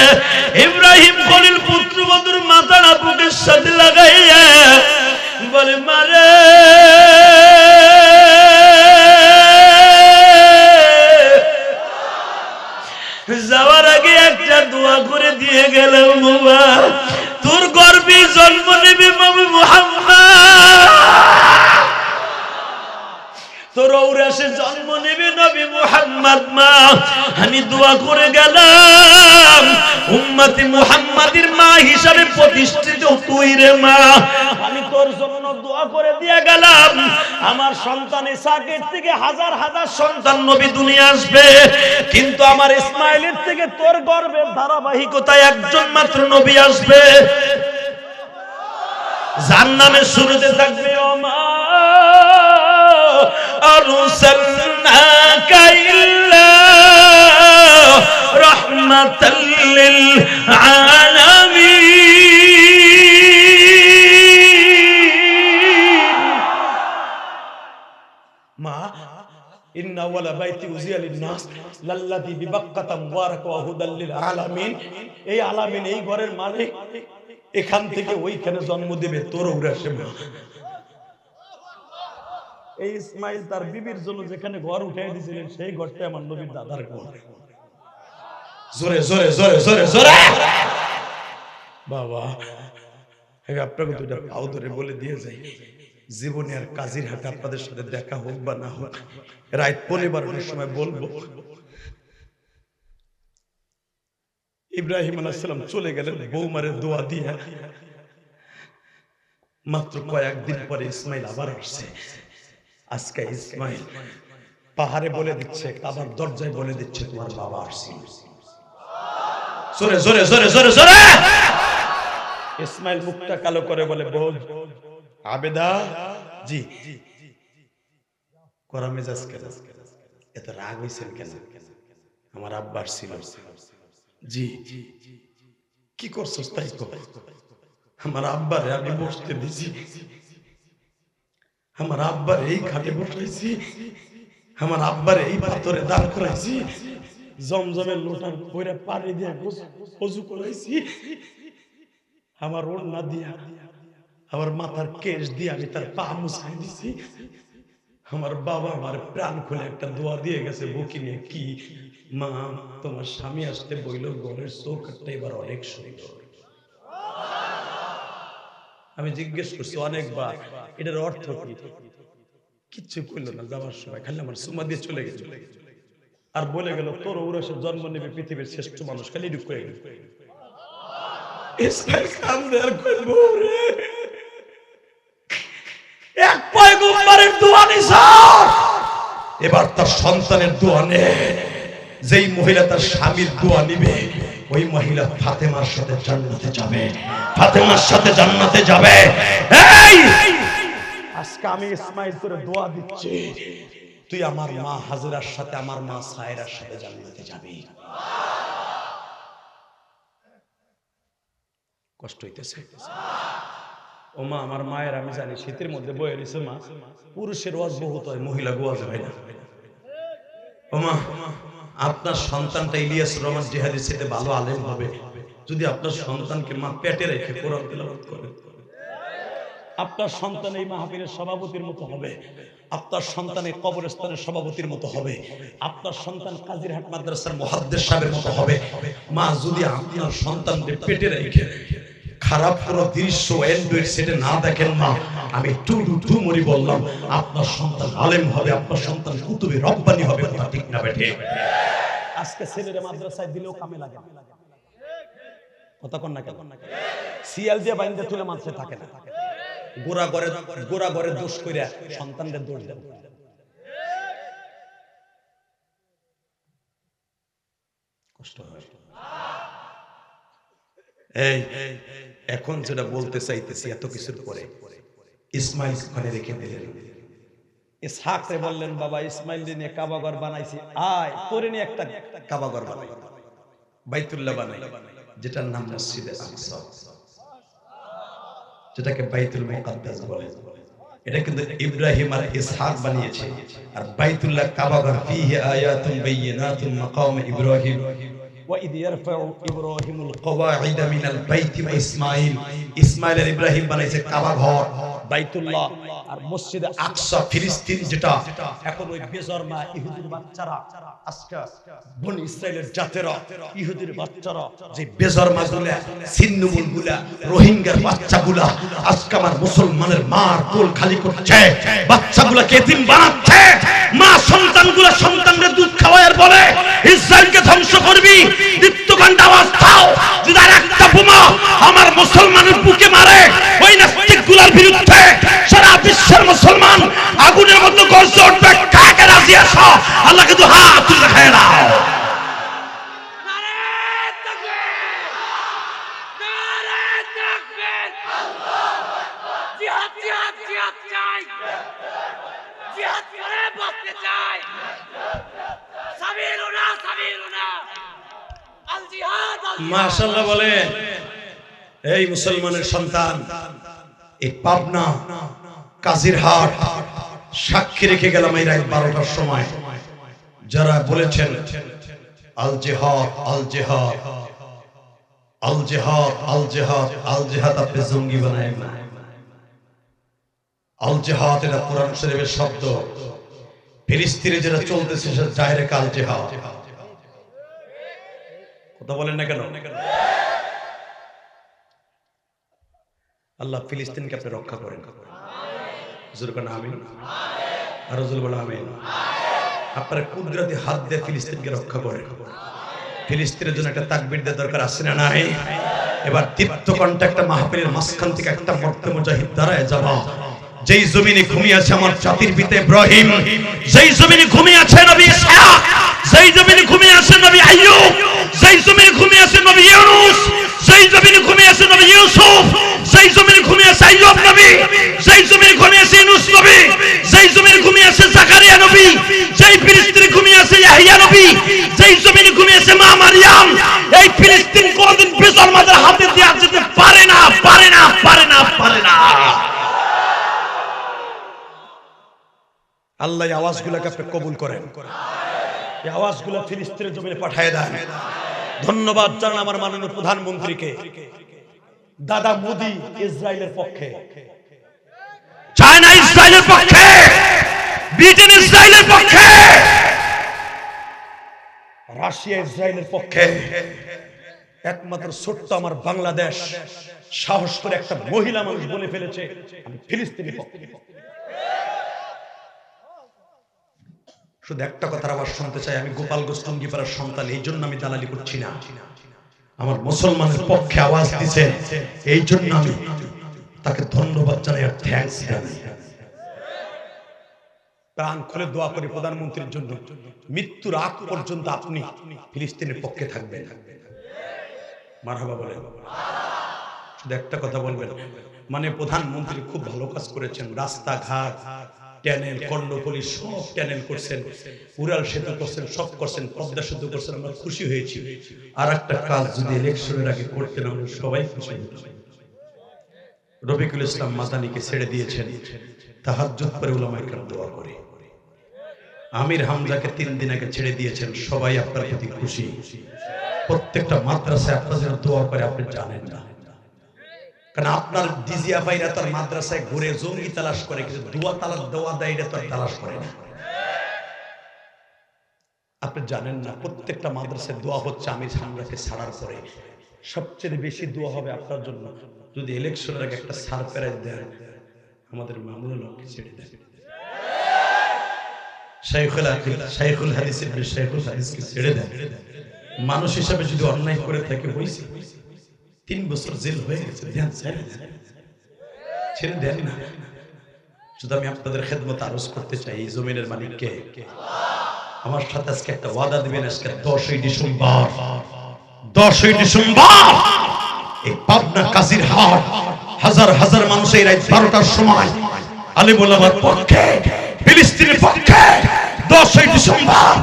ইব্রাহিম খলিল পুত্রবধূর মাথাটা বুকের সাথে লাগাইয়া বলে মারে যাওয়ার আগে একটা দোয়া করে দিয়ে গেলাম, বাবা তোর গর্ভে জন্ম নেবে নবী মুহাম্মদ, তোর ঔরাসে জন্ম নেবে নবী মুহাম্মদ। মা আমি দোয়া করে গেলাম, উম্মতি মুহাম্মাদের মা হিসাবে প্রতিষ্ঠিত তুই রে মা। আমি তোর জন্য দোয়া করে দিয়ে গেলাম, আমার সন্তান ইসাকের থেকে হাজার হাজার সন্তান নবী দুনিয়া আসবে, কিন্তু আমার ইসমাইলের থেকে তোর গর্ভের ধারাবাহিকতায় একজন মাত্র নবী আসবে, যার নামে শুরুতে থাকবে ও মা আরসালনাকা ইল্লা রাহমাতাল লিল আলামিন। মা ইন্না ওয়ালা বাইতি উজিয়া লিন-নাস লাল্লাযী বিবাক্কাতা মুবারাকা ওয়া হুদাল লিল আলামিন। এই আলামিন, এই ঘরের মালিক, এখান থেকে ওইখানে জন্ম দেবে তোর ঔরাসে মা। এই ইসমাইল তার বিবির জন্য যেখানে ঘর উঠাই দিয়েছিলেন, সেই ঘরটা আমার নবীর দাদার ঘর। জোরে জোরে জোরে জোরে জোরে বাবা, আপনাকে দুইটা পাও ধরে বলে দিয়ে যাই, জীবনে আর কাজীর হাটে আপনাদের সাথে দেখা হোক বা না হোক, রাত পরিবারের সময় বলবো, ইব্রাহিম আলাইহিস সালাম চলে গেলেন বৌমারের দোয়া দিয়ে। মাত্র কয়েকদিন পরে ইসমাইল আবার আসছে। আজকে ইসমাইল পাহাড়ে বলে দিচ্ছে, কাবার দরজায় বলে দিচ্ছে তোমার বাবা আসছে। জোরে জোরে জোরে জোরে জোরে ইসমাইল মুখটা কালো করে বলে, বল আবেদা জি করা মেজাজ কেন, এত রাগ হইছেন কেন? আমার আব্বা আসছিল। জি কি করছস তাই কর। আমার আব্বারে আমি বসতে দিছি, আমার আব্বার এই খাটে বসাইছি, আমার আব্বার এই পাথরে দাঁড় করাইছি, জমজমের লোটার পরে পানি দিয়ে ওযু করাইছি, আমার ওড়না দিয়া আমার মাথার কেশ দিয়ে আমি তার পা মুছাই দিছি। আমার বাবা আমার প্রাণ খুলে একটা দোয়া দিয়ে গেছে বুকে নিয়ে, কি মা তোমার স্বামী আসতে বইল ঘরের চৌকাঠটা এবার অনেক সুন্দর। আমি জিজ্ঞেস করছি অনেকবার এটার অর্থ কি, কিচ্ছু কইল না। যাওয়ার সময় খালি আমার সুমা দিয়ে চলে গেল, আর বলে গেল তোর ঔরাসে জন্ম নেবে পৃথিবীর শ্রেষ্ঠ মানুষ। খালি এটুকু কয়ে গেল। ইসমাইল কান্দে আর কইল, রে এক পয়গম্বরের দোয়া নিছা, এবার তার সন্তানের দোয়া নে। যেই মহিলা তার স্বামীর দোয়া নিবে, ওই মহিলা ফাতেমার সাথে জান্নাতে যাবে, ফাতেমার সাথে জান্নাতে যাবে। এই আজকে আমি ইসমাইল করে দোয়া দিচ্ছি, তুই আমার মা হাজেরার সাথে আমার মা সায়রার সাথে জান্নাতে যাবি। কষ্ট হইতেছে? ও মা, আমার মায়ের আমি জানি শীতের মধ্যে বয়ে রয়েছে মা, পুরুষের ওয়াজ বহুত হয়, মহিলা ওয়াজ হয় না। ও মা, আপনার সন্তানটা ইলিয়াসুর রহমান জিহাদির সাথে ভালো আলেম হবে যদি আপনার সন্তানকে মা পেটে রেখে কোরআন তেলাওয়াত করে। আপনার সন্তান এই মাহফিলের সভাপতির মতো হবে, আপনার সন্তান এই কবরস্থানের সভাপতির মতো হবে, আপনার সন্তান কাজিরহাট মাদ্রাসার মুহাদ্দিস সাহেবের মতো হবে। মা, যদি আপনার সন্তানকে পেটে রেখে খারাপ কোনো দৃশ্য অ্যান্ড্রয়েড সেটে না দেখেন মা, আমি টু মরি বললাম, আপনার সন্তান আলেম হবে, আপনার সন্তান কুতুবে রব্বানি হবে। কথা ঠিক না বেঠে? আজকে ছেলেরা মাদ্রাসায় দিলেও কামে লাগে, কথা কন না কেন? সিএল দিয়ে বাইন্দে তুলে মাথায় থাকে না, গোড়া ঘরে দোষ কইরা সন্তানদের দোষ দেন। কষ্ট হয়। এই এখন যেটা বলতে চাইতেছি এত কিছুর পরে, ইসমাইল ওখানে রেখে দিলেন। ইসহাকরে বললেন, বাবা ইসমাইল নিয়ে কাবাঘর বানাইছি, আয় তোরে নিয়ে একটা কাবাঘর বানাই, বাইতুল্লাহ বানাই, যেটার নাম মসজিদে আকসা, যেটাকে বাইতুল মুকাদ্দাস বলে। এটা কিন্তু ইব্রাহিম আর ইসহাক বানিয়েছে। আর বাইতুল্লাহ কাবাঘর ফিহি আয়াতুন বাইয়িনাতুন মাকাম ইব্রাহিম وإذ يرفع إبراهيم القواعد من البيت وإسماعيل, ইসমাইল আর ইব্রাহিম বানাইছে কাবা ঘর, বাইতুল্লাহ। আর মসজিদে আকসা ফিলিস্তিন, যেটা এখন ওই বেজরমা ইহুদির বাচ্চারা, আজকে বনি ইসরাইলের জাতেরা ইহুদির বাচ্চারা যে বেজরমাগুলা, সিন্নুমুলগুলা, রোহিঙ্গার বাচ্চাগুলা আজকে আমার মুসলমানের মার কোল খালি করছে, বাচ্চাগুলাকে এতিম বানাচ্ছে। মা সন্তানগুলা সন্তানদের দুধ খাওয়ায় আর বলে ইসরায়েলকে ধ্বংস করবি, দীপ্তকাণ্ড আওয়াজ দাও। যদি আর একটা বোমা আমার মুসলমানের বুকে মারে, ওই নাস্তিকগুলার বিরুদ্ধে সারা বিশ্বের মুসলমান আগুনের মতো গর্জে উঠবে। কাকে রাজি আছো? আল্লাহকে তো হাত তুলে দেখায় নাও। মাশাআল্লাহ বলে। এই মুসলমানের সন্তান, এই পাবনা কাজিরহাট সাক্ষী রেখে গেলাম এই রাত 12টার সময়, যারা বলেছেন আল জিহাদ আল জিহাদ আল জিহাদ আল জিহাদ আল জিহাদ, আপনি জঙ্গি বানায় না। আল জিহাদ এটা কোরআন শরীফের শব্দ। ফিলিস্তিনে যেটা চলতেছে সেটা ডাইরেক্ট আল জিহাদ। কথা বলেন না কেন? আল্লাহ ফিলিস্তিনকে আপনি রক্ষা করেন। জোরে বলেন আমিন। আর জোরে বলেন আমিন। আপনার কুদরতি হাত দিয়ে ফিলিস্তিনকে রক্ষা করেন। ফিলিস্তিনের জন্য একটা তাকবীর দেওয়ার দরকার আছে না নাই? এবার দীপ্ত কণ্ঠে একটা মাহফিলের মাঝখান থেকে একটা মর্তে মুজাহিদ দাঁড়ায় যাবা। যেই জমিনে ঘুমিয়ে আছে আমার জাতির পিতা ইব্রাহিম, যেই জমিনে ঘুমিয়ে আছে নবী ইসহাক, যেই জমিনে ঘুমিয়ে আছে নবী আইয়ুব, যেই জমিনে ঘুমিয়ে আছে নবী ইউনূস, যেই জমিনে ঘুমিয়ে আছে নবী ইউসুফ, যেই জমিনে ঘুমিয়ে আছে আইয়ুব নবী, যেই জমিনে ঘুমিয়ে আছে ইউনূস নবী, যেই জমিনে ঘুমিয়ে আছে জাকারিয়া নবী, যেই ফিলিস্তিনে ঘুমিয়ে আছে ইয়াহইয়া নবী, যেই জমিনে ঘুমিয়ে আছে মা মারইয়াম, এই ফিলিস্তিন কোনদিন বেজরমাদের হাতে দেয়া যেতে পারে না, পারে না, পারে না, পারে না। আল্লাহ এই আওয়াজগুলোকে আপনি কবুল করেন। এই আওয়াজগুলো ফিলিস্তিনের জমিনে পাঠিয়ে দেন। ধন্যবাদ জানান আমার মাননীয় প্রধানমন্ত্রীকে। দাদা মোদি ইসরায়েলের পক্ষে, চায়না ইসরায়েলের পক্ষে, ব্রিটেন ইসরায়েলের পক্ষে, রাশিয়া ইসরায়েলের পক্ষে। একমাত্র ছোট্ট আমার বাংলাদেশ সাহস করে একটা মহিলা মানুষ বলে ফেলেছে আমি ফিলিস্তিনের পক্ষে। শুধু একটা কথা আবার শুনতে চাই, আমি গোপালগঞ্জ টঙ্গিপাড়ার সন্তান, এই জন্য আমি দালালি করছি না। আমার মুসলমানের পক্ষে আওয়াজ দিয়েছে, এই জন্য আমি তাকে ধন্যবাদ জানাই আর থ্যাঙ্কস জানাই। প্রাণ খুলে দোয়া করি প্রধানমন্ত্রীর জন্য, মৃত্যুর আগ পর্যন্ত আপনি ফিলিস্তিনের পক্ষে থাকবেন। মারহাবা বলে। শুধু একটা কথা বলবেন, মানে প্রধানমন্ত্রী খুব ভালো কাজ করেছেন, রাস্তাঘাট ট্যানেল, কর্ণফুলী সব ট্যানেল করছেন, উড়াল সেতু করছেন, সব করছেন, পদ্মা সেতু করছেন, আমরা খুশি হয়েছি। আর একটা কাজ যদি ইলেকশনের আগে করতেন আমরা সবাই খুশি হতাম। রফিকুল ইসলাম মাদানিকে ছেড়ে দিয়েছেন তাহাজ্জুদ পড়ে উলামায়ে কেরাম দোয়া করে। আমির হামজাকে 3 দিন আগে ছেড়ে দিয়েছেন, সবাই আপনার প্রতি খুশি। প্রত্যেকটা মাদ্রাসায় আপনার জন্য দোয়া করে, আপনি জানেন না, কারণ আপনার ডিজিয়া ভাইরা তার মাদ্রাসায় ঘুরে জঙ্গি তালাশ করে, কিন্তু দোয়া দেয় এটা তার তালাশ করে না। আপনি জানেন না প্রত্যেকটা মাদ্রাসায় দোয়া হচ্ছে আমির হামজাকে ছাড়ার পরে। সবচেয়ে বেশি দোয়া হবে আপনার জন্য যদি ইলেকশনের আগে একটা সারপ্রাইজ দেন, আমাদের মামুনুল হককে ছেড়ে দেন। শাইখুল হাদিস ইবনে শাইখুল হাদিসকে ছেড়ে দেন। মানুষ হিসাবে যদি অন্যায় করে থাকে, হইছে 3 বছর জেল হয়ে গেছে, ছেড়ে দেন না। শুধু আমি আপনাদের খেদমতে আরজ করতে চাই, এই জমিনের মালিক কে? আমার সাথে আজকে একটা ওয়াদা দিবেন। আজকে 10ই ডিসেম্বর এই পাবনা কাজীর হাট হাজার হাজার মানুষের রাত 12টার সময় আলিমুল আমার পক্ষে, ফিলিস্তিনের পক্ষে 10ই ডিসেম্বর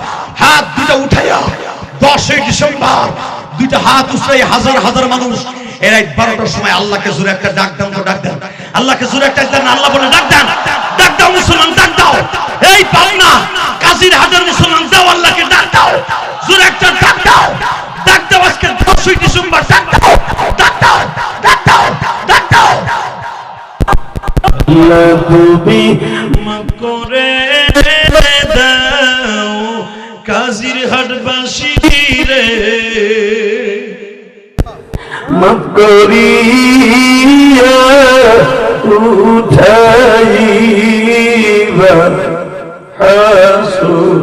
হাত দুটো উঠাইয়া, 10ই ডিসেম্বর দুইটা হাত উঠাই হাজার হাজার মানুষ এই রাত 12টার সময় আল্লাহকে জোরে একটা ডাক দেন, তো ডাক দেন, আল্লাহকে জোরে একটা ডাক দেন, আল্লাহ বলে ডাক দেন, ডাক দাও মুসলমান, ডাক দাও। এই পাবনা কাজীর হাটের মুসলমান, দাও আল্লাহকে ডাক দাও, জোরে একটা ডাক দাও, ডাক দাও। আজকে 10ই ডিসেম্বর, ডাক দাও, ডাক দাও, ডাক দাও, ডাক দাও। আল্লাহ তুমি মাফ করে দাও কাজীর হাটবাসী রে, মাফ করিয়া উঠাইবা হাসুর।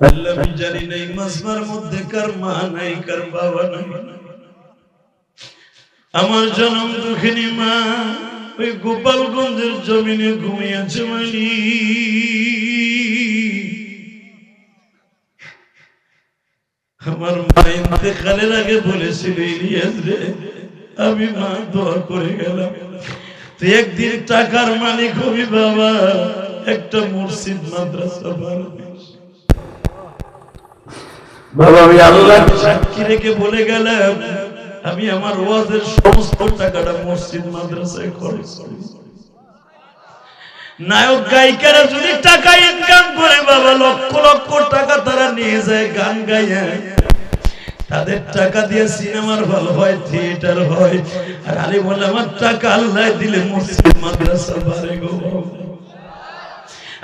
আল্লাহ আমি জানি নাই মাজমার মধ্যে কার মা নাই, কার বাবা নাই। আমার জনম দুঃখিনী মা ওই গোপালগঞ্জের জমিনে ঘুমিয়েছে মালি। আমার মা ইন্তেকালের আগে বলেছিল, ইলিয়াস রে আমি মা দোয়া করে গেলাম, তুই একদিন টাকার মালিক হবি বাবা, একটা মসজিদ মাদ্রাসা বানাবি। বাবা আমি আল্লাহ সাক্ষী রেখে বলে গেলাম, আমি আমার ওয়াজের সমস্ত টাকাটা মসজিদ মাদ্রাসায় খরচ করি। নায়ক গায়িকারা যদি টাকা ইনকাম করে বাবা, লক্ষ লক্ষ টাকা তারা নিয়ে যায় গান গাইয়া, তাদের টাকা দিয়ে সিনেমার হল হয়, থিয়েটার হয়, আর আলী বলে আমার টাকা আল্লাহ দিলে মসজিদ মাদ্রাসা বাড়ে গো।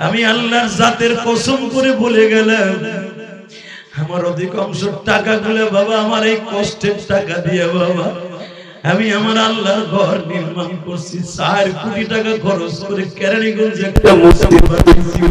আমি আল্লাহর জাতের কসম করে বলে গেলাম, আমার অধিকাংশ টাকাগুলো বাবা আমার এই কষ্টের টাকা দিয়ে বাবা আমি আমার আল্লাহর ঘর নির্মাণ করছি। 4 কোটি টাকা খরচ করে কেরানীগঞ্জে একটা মসজিদ বানিয়েছি।